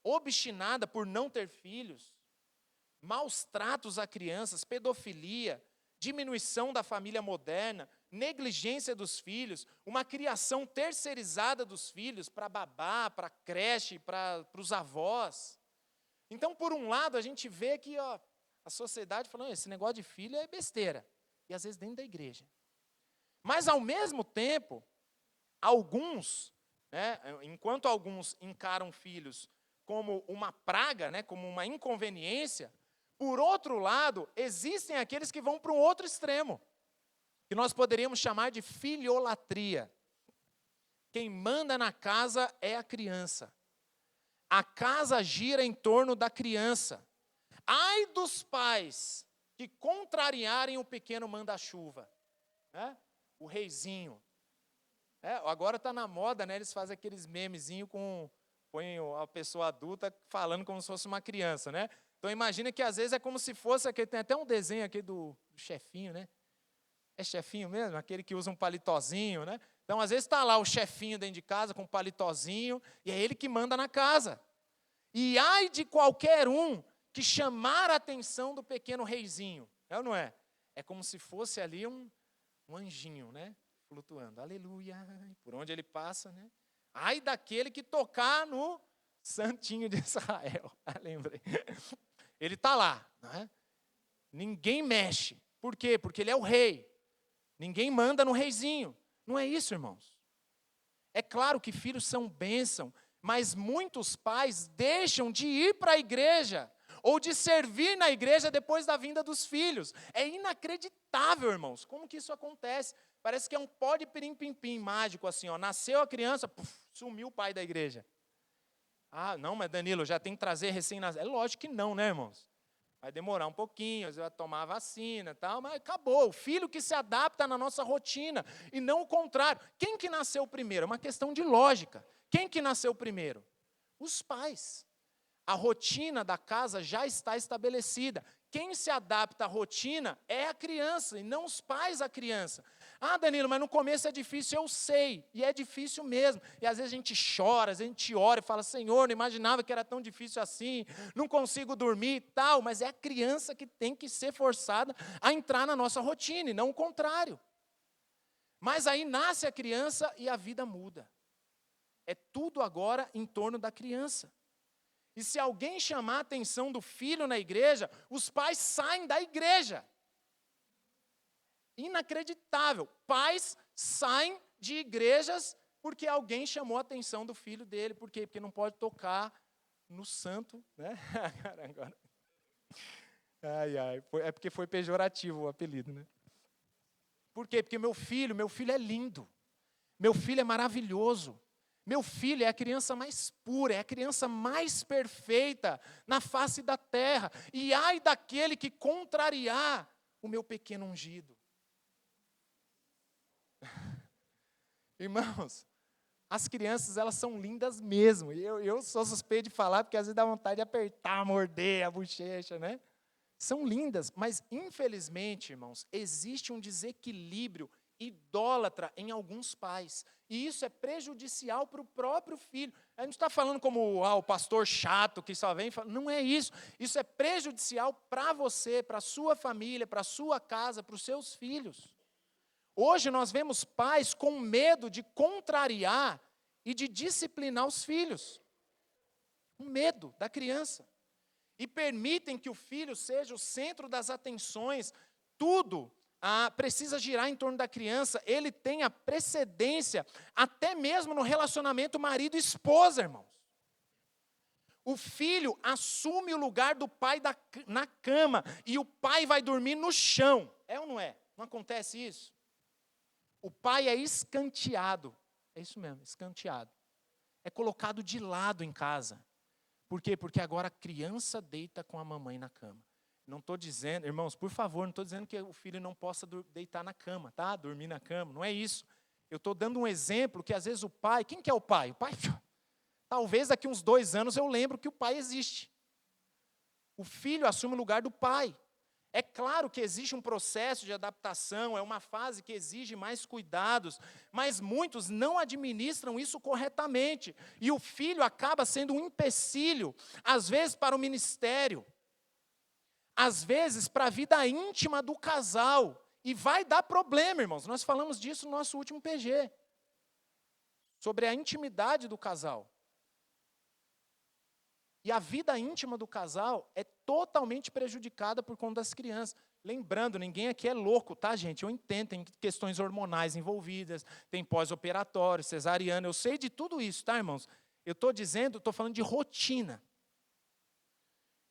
obstinada por não ter filhos, maus tratos a crianças, pedofilia, diminuição da família moderna, negligência dos filhos, uma criação terceirizada dos filhos para babá, para creche, para os avós. Então, por um lado, a gente vê que a sociedade falando: esse negócio de filho é besteira. E às vezes dentro da igreja. Mas, ao mesmo tempo, alguns, enquanto alguns encaram filhos como uma praga, né, como uma inconveniência, por outro lado, existem aqueles que vão para um outro extremo, que nós poderíamos chamar de filiolatria. Quem manda na casa é a criança. A casa gira em torno da criança. Ai dos pais que contrariarem o pequeno manda-chuva, né? O reizinho. Agora está na moda, né? Eles fazem aqueles memezinhos põem a pessoa adulta falando como se fosse uma criança, né? Então imagina que às vezes é como se fosse, tem até um desenho aqui do chefinho, né? É chefinho mesmo? Aquele que usa um palitozinho, né? Então às vezes está lá o chefinho dentro de casa com um palitozinho, e é ele que manda na casa. E ai de qualquer um que chamar a atenção do pequeno reizinho, é ou não é? É como se fosse ali um anjinho, né? Flutuando, aleluia, por onde ele passa, né? Ai daquele que tocar no santinho de Israel, lembrei. Ele está lá, não é? Ninguém mexe. Por quê? Porque ele é o rei. Ninguém manda no reizinho. Não é isso, irmãos. É claro que filhos são bênção, mas muitos pais deixam de ir para a igreja ou de servir na igreja depois da vinda dos filhos. É inacreditável, irmãos, como que isso acontece. Parece que é um pó de pirim-pim-pim mágico, assim, ó. Nasceu a criança, sumiu o pai da igreja. Ah, não, mas Danilo, já tem que trazer recém-nascido. É lógico que não, né, irmãos? Vai demorar um pouquinho, às vezes vai tomar a vacina e tal, mas acabou. O filho que se adapta na nossa rotina, e não o contrário. Quem que nasceu primeiro? É uma questão de lógica. Quem que nasceu primeiro? Os pais. A rotina da casa já está estabelecida. Quem se adapta à rotina é a criança, e não os pais à criança. Ah, Danilo, mas no começo é difícil, eu sei, e é difícil mesmo. E às vezes a gente chora, às vezes a gente ora e fala, Senhor, não imaginava que era tão difícil assim, não consigo dormir e tal, mas é a criança que tem que ser forçada a entrar na nossa rotina, e não o contrário. Mas aí nasce a criança e a vida muda. É tudo agora em torno da criança. E se alguém chamar a atenção do filho na igreja, os pais saem da igreja. Inacreditável. Pais saem de igrejas porque alguém chamou a atenção do filho dele. Por quê? Porque não pode tocar no santo, né? Agora. É porque foi pejorativo o apelido, né? Por quê? Porque meu filho é lindo. Meu filho é maravilhoso. Meu filho é a criança mais pura, é a criança mais perfeita na face da terra. E ai daquele que contrariar o meu pequeno ungido. Irmãos, as crianças, elas são lindas mesmo. Eu sou suspeito de falar, porque às vezes dá vontade de apertar, morder a bochecha, né? São lindas, mas infelizmente, irmãos, existe um desequilíbrio idólatra em alguns pais. E isso é prejudicial para o próprio filho. A gente está falando como o pastor chato que só vem e fala. Não é isso. Isso é prejudicial para você, para a sua família, para a sua casa, para os seus filhos. Hoje nós vemos pais com medo de contrariar e de disciplinar os filhos. Com medo da criança. E permitem que o filho seja o centro das atenções. Tudo precisa girar em torno da criança. Ele tem a precedência, até mesmo no relacionamento marido e esposa, irmãos. O filho assume o lugar do pai na cama, e o pai vai dormir no chão. É ou não é? Não acontece isso? O pai é escanteado. É isso mesmo, escanteado. É colocado de lado em casa. Por quê? Porque agora a criança deita com a mamãe na cama. Não estou dizendo, irmãos, por favor, não estou dizendo que o filho não possa deitar na cama, tá? Dormir na cama, não é isso. Eu estou dando um exemplo que às vezes o pai, quem que é o pai? O pai, talvez daqui uns 2 anos eu lembro que o pai existe. O filho assume o lugar do pai. É claro que existe um processo de adaptação, é uma fase que exige mais cuidados, mas muitos não administram isso corretamente. E o filho acaba sendo um empecilho, às vezes para o ministério, às vezes para a vida íntima do casal. E vai dar problema, irmãos. Nós falamos disso no nosso último PG. Sobre a intimidade do casal. E a vida íntima do casal é totalmente prejudicada por conta das crianças. Lembrando, ninguém aqui é louco, tá, gente? Eu entendo, tem questões hormonais envolvidas, tem pós-operatório, cesariana, eu sei de tudo isso, tá, irmãos? Eu estou falando de rotina.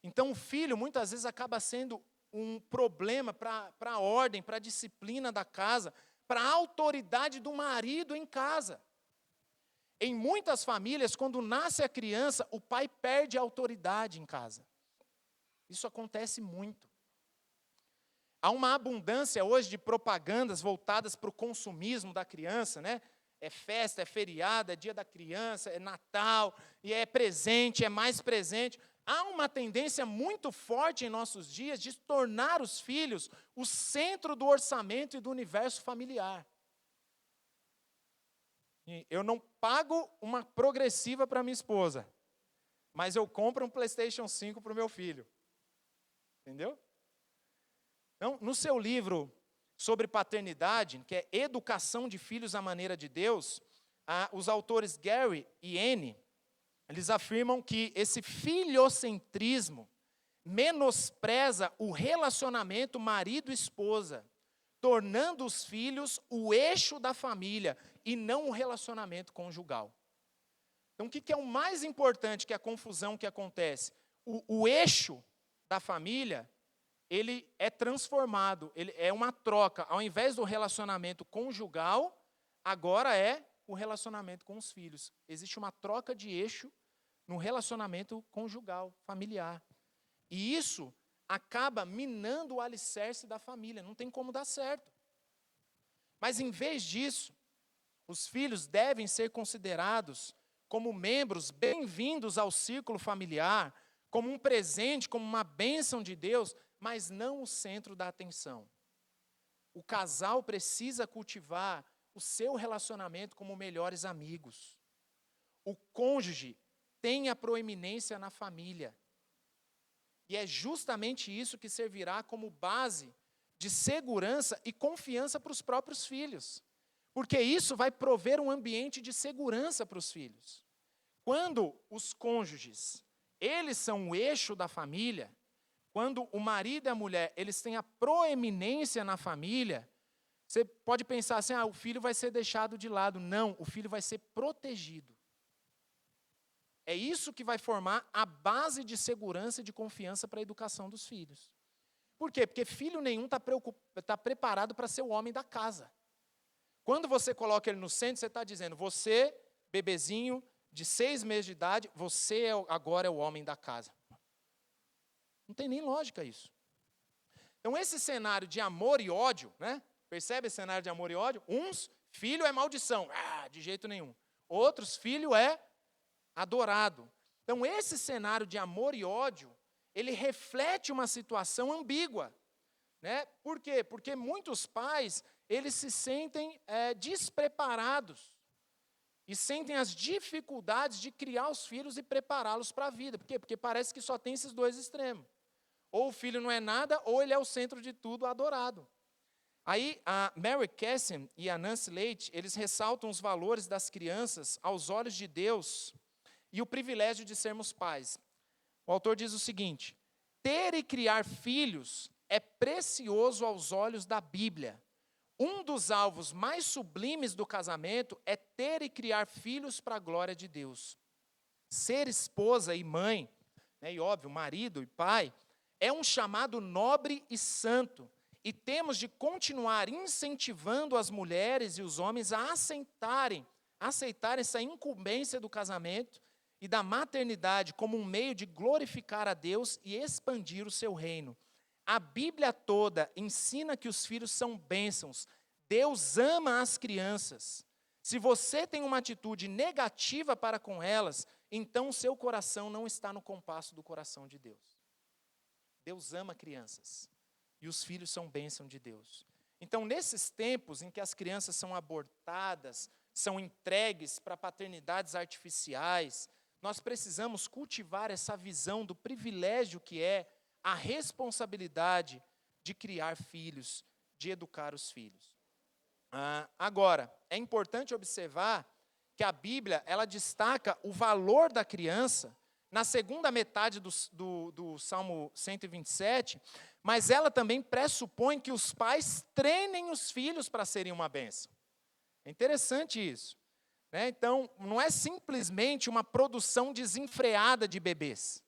Então, o filho, muitas vezes, acaba sendo um problema para a ordem, para a disciplina da casa, para a autoridade do marido em casa. Em muitas famílias, quando nasce a criança, o pai perde a autoridade em casa. Isso acontece muito. Há uma abundância hoje de propagandas voltadas para o consumismo da criança, né? É festa, é feriado, é dia da criança, é Natal, e é presente, é mais presente. Há uma tendência muito forte em nossos dias de tornar os filhos o centro do orçamento e do universo familiar. Eu não pago uma progressiva para minha esposa, mas eu compro um PlayStation 5 para o meu filho. Entendeu? Então, no seu livro sobre paternidade, que é Educação de Filhos à Maneira de Deus, os autores Gary e Anne, eles afirmam que esse filiocentrismo menospreza o relacionamento marido-esposa, tornando os filhos o eixo da família e não o relacionamento conjugal. Então, o que é o mais importante que é a confusão que acontece? O eixo da família, ele é transformado, ele é uma troca. Ao invés do relacionamento conjugal, agora é o relacionamento com os filhos. Existe uma troca de eixo no relacionamento conjugal, familiar. E isso acaba minando o alicerce da família, não tem como dar certo. Mas, em vez disso, os filhos devem ser considerados como membros bem-vindos ao círculo familiar, como um presente, como uma bênção de Deus, mas não o centro da atenção. O casal precisa cultivar o seu relacionamento como melhores amigos. O cônjuge tem a proeminência na família. E é justamente isso que servirá como base de segurança e confiança para os próprios filhos. Porque isso vai prover um ambiente de segurança para os filhos. Quando os cônjuges, eles são o eixo da família, quando o marido e a mulher, eles têm a proeminência na família, você pode pensar assim, o filho vai ser deixado de lado. Não, o filho vai ser protegido. É isso que vai formar a base de segurança e de confiança para a educação dos filhos. Por quê? Porque filho nenhum está preparado para ser o homem da casa. Quando você coloca ele no centro, você está dizendo, você, bebezinho, de 6 meses de idade, você agora é o homem da casa. Não tem nem lógica isso. Então, esse cenário de amor e ódio, né? Percebe esse cenário de amor e ódio? Uns, filho é maldição. De jeito nenhum. Outros, filho é adorado. Então, esse cenário de amor e ódio, ele reflete uma situação ambígua. Né? Por quê? Porque muitos pais, eles se sentem despreparados. E sentem as dificuldades de criar os filhos e prepará-los para a vida. Por quê? Porque parece que só tem esses dois extremos. Ou o filho não é nada, ou ele é o centro de tudo, adorado. Aí, a Mary Cassin e a Nancy Leite, eles ressaltam os valores das crianças aos olhos de Deus e o privilégio de sermos pais. O autor diz o seguinte, ter e criar filhos é precioso aos olhos da Bíblia. Um dos alvos mais sublimes do casamento é ter e criar filhos para a glória de Deus. Ser esposa e mãe, né, e óbvio, marido e pai, é um chamado nobre e santo. E temos de continuar incentivando as mulheres e os homens a aceitarem essa incumbência do casamento e da maternidade como um meio de glorificar a Deus e expandir o seu reino. A Bíblia toda ensina que os filhos são bênçãos. Deus ama as crianças. Se você tem uma atitude negativa para com elas, então o seu coração não está no compasso do coração de Deus. Deus ama crianças. E os filhos são bênção de Deus. Então, nesses tempos em que as crianças são abortadas, são entregues para paternidades artificiais, nós precisamos cultivar essa visão do privilégio que é a responsabilidade de criar filhos, de educar os filhos. Agora, é importante observar que a Bíblia, ela destaca o valor da criança na segunda metade do Salmo 127, mas ela também pressupõe que os pais treinem os filhos para serem uma bênção. É interessante isso. né? Então, não é simplesmente uma produção desenfreada de bebês.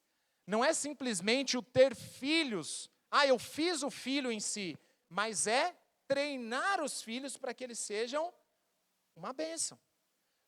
Não é simplesmente o ter filhos. Eu fiz o filho em si. Mas é treinar os filhos para que eles sejam uma bênção.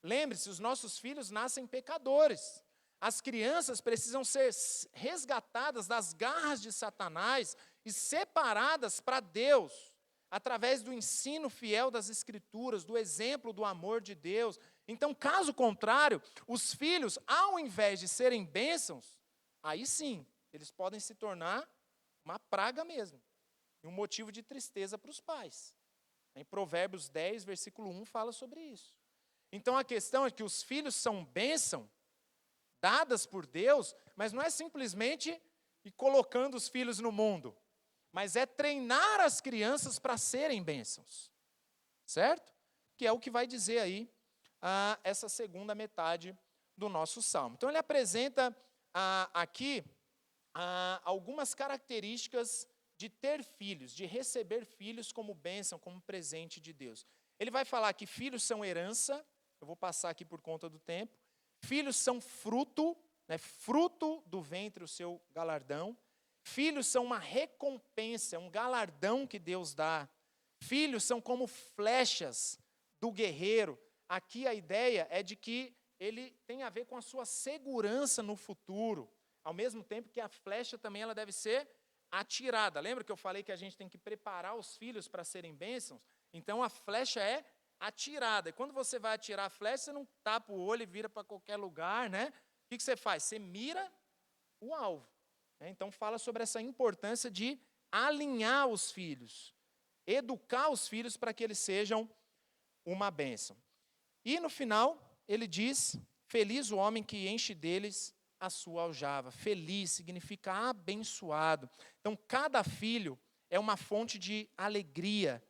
Lembre-se, os nossos filhos nascem pecadores. As crianças precisam ser resgatadas das garras de Satanás e separadas para Deus, através do ensino fiel das Escrituras, do exemplo do amor de Deus. Então, caso contrário, os filhos, ao invés de serem bênçãos, aí sim, eles podem se tornar uma praga mesmo, e um motivo de tristeza para os pais. Em Provérbios 10, versículo 1, fala sobre isso. Então, a questão é que os filhos são bênção, dadas por Deus, mas não é simplesmente ir colocando os filhos no mundo, mas é treinar as crianças para serem bênçãos, certo? Que é o que vai dizer aí essa segunda metade do nosso salmo. Então ele apresenta aqui algumas características de ter filhos, de receber filhos como bênção, como presente de Deus. Ele vai falar que filhos são herança, eu vou passar aqui por conta do tempo. Filhos são fruto, né, fruto do ventre o seu galardão. Filhos são uma recompensa, um galardão que Deus dá. Filhos são como flechas do guerreiro. Aqui a ideia é de que ele tem a ver com a sua segurança no futuro. Ao mesmo tempo que a flecha também ela deve ser atirada. Lembra que eu falei que a gente tem que preparar os filhos para serem bênçãos? Então a flecha é atirada. E quando você vai atirar a flecha, você não tapa o olho e vira para qualquer lugar, né? O que você faz? Você mira o alvo. Então fala sobre essa importância de alinhar os filhos, educar os filhos para que eles sejam uma bênção. E no final, ele diz, feliz o homem que enche deles a sua aljava. Feliz significa abençoado. Então cada filho é uma fonte de alegria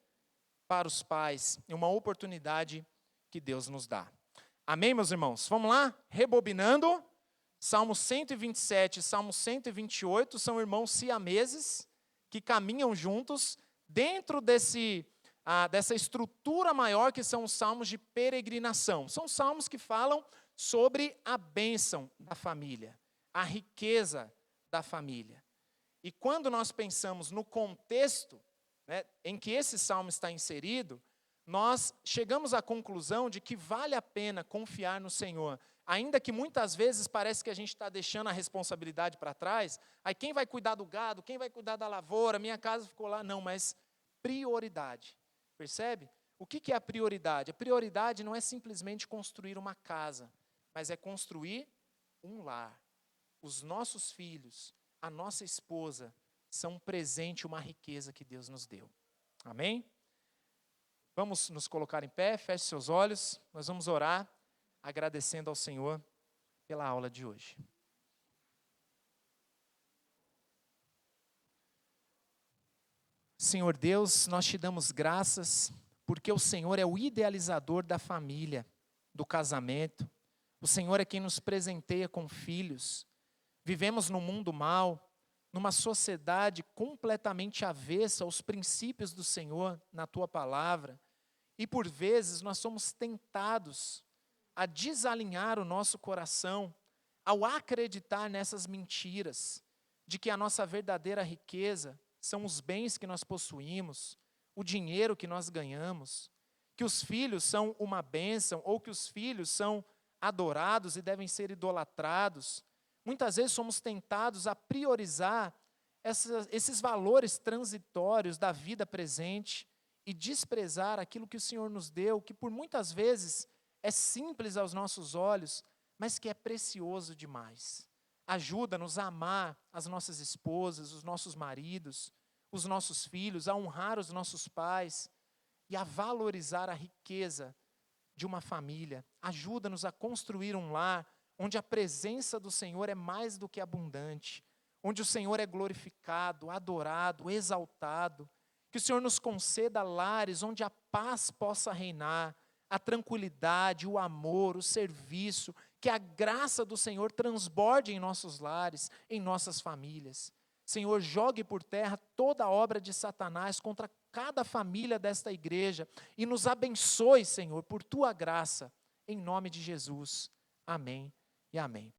para os pais, é uma oportunidade que Deus nos dá. Amém, meus irmãos? Vamos lá? Rebobinando. Salmo 127 e Salmo 128 são irmãos siameses que caminham juntos dentro dessa estrutura maior que são os salmos de peregrinação. São salmos que falam sobre a bênção da família, a riqueza da família. E quando nós pensamos no contexto, né, em que esse salmo está inserido, nós chegamos à conclusão de que vale a pena confiar no Senhor, ainda que muitas vezes parece que a gente está deixando a responsabilidade para trás. Aí quem vai cuidar do gado, quem vai cuidar da lavoura, minha casa ficou lá, não, mas prioridade, percebe? O que é a prioridade? A prioridade não é simplesmente construir uma casa, mas é construir um lar. Os nossos filhos, a nossa esposa, são um presente, uma riqueza que Deus nos deu. Amém? Vamos nos colocar em pé, feche seus olhos, nós vamos orar, agradecendo ao Senhor pela aula de hoje. Senhor Deus, nós te damos graças, porque o Senhor é o idealizador da família, do casamento. O Senhor é quem nos presenteia com filhos. Vivemos num mundo mau, numa sociedade completamente avessa aos princípios do Senhor na Tua palavra. E por vezes nós somos tentados a desalinhar o nosso coração ao acreditar nessas mentiras, de que a nossa verdadeira riqueza são os bens que nós possuímos, o dinheiro que nós ganhamos, que os filhos são uma bênção ou que os filhos são adorados e devem ser idolatrados. Muitas vezes somos tentados a priorizar esses valores transitórios da vida presente e desprezar aquilo que o Senhor nos deu, que por muitas vezes é simples aos nossos olhos, mas que é precioso demais. Ajuda-nos a amar as nossas esposas, os nossos maridos, os nossos filhos, a honrar os nossos pais e a valorizar a riqueza de uma família. Ajuda-nos a construir um lar onde a presença do Senhor é mais do que abundante, onde o Senhor é glorificado, adorado, exaltado. Que o Senhor nos conceda lares onde a paz possa reinar, a tranquilidade, o amor, o serviço, que a graça do Senhor transborde em nossos lares, em nossas famílias. Senhor, jogue por terra toda a obra de Satanás contra cada família desta igreja e nos abençoe, Senhor, por Tua graça. em nome de Jesus. Amém e amém.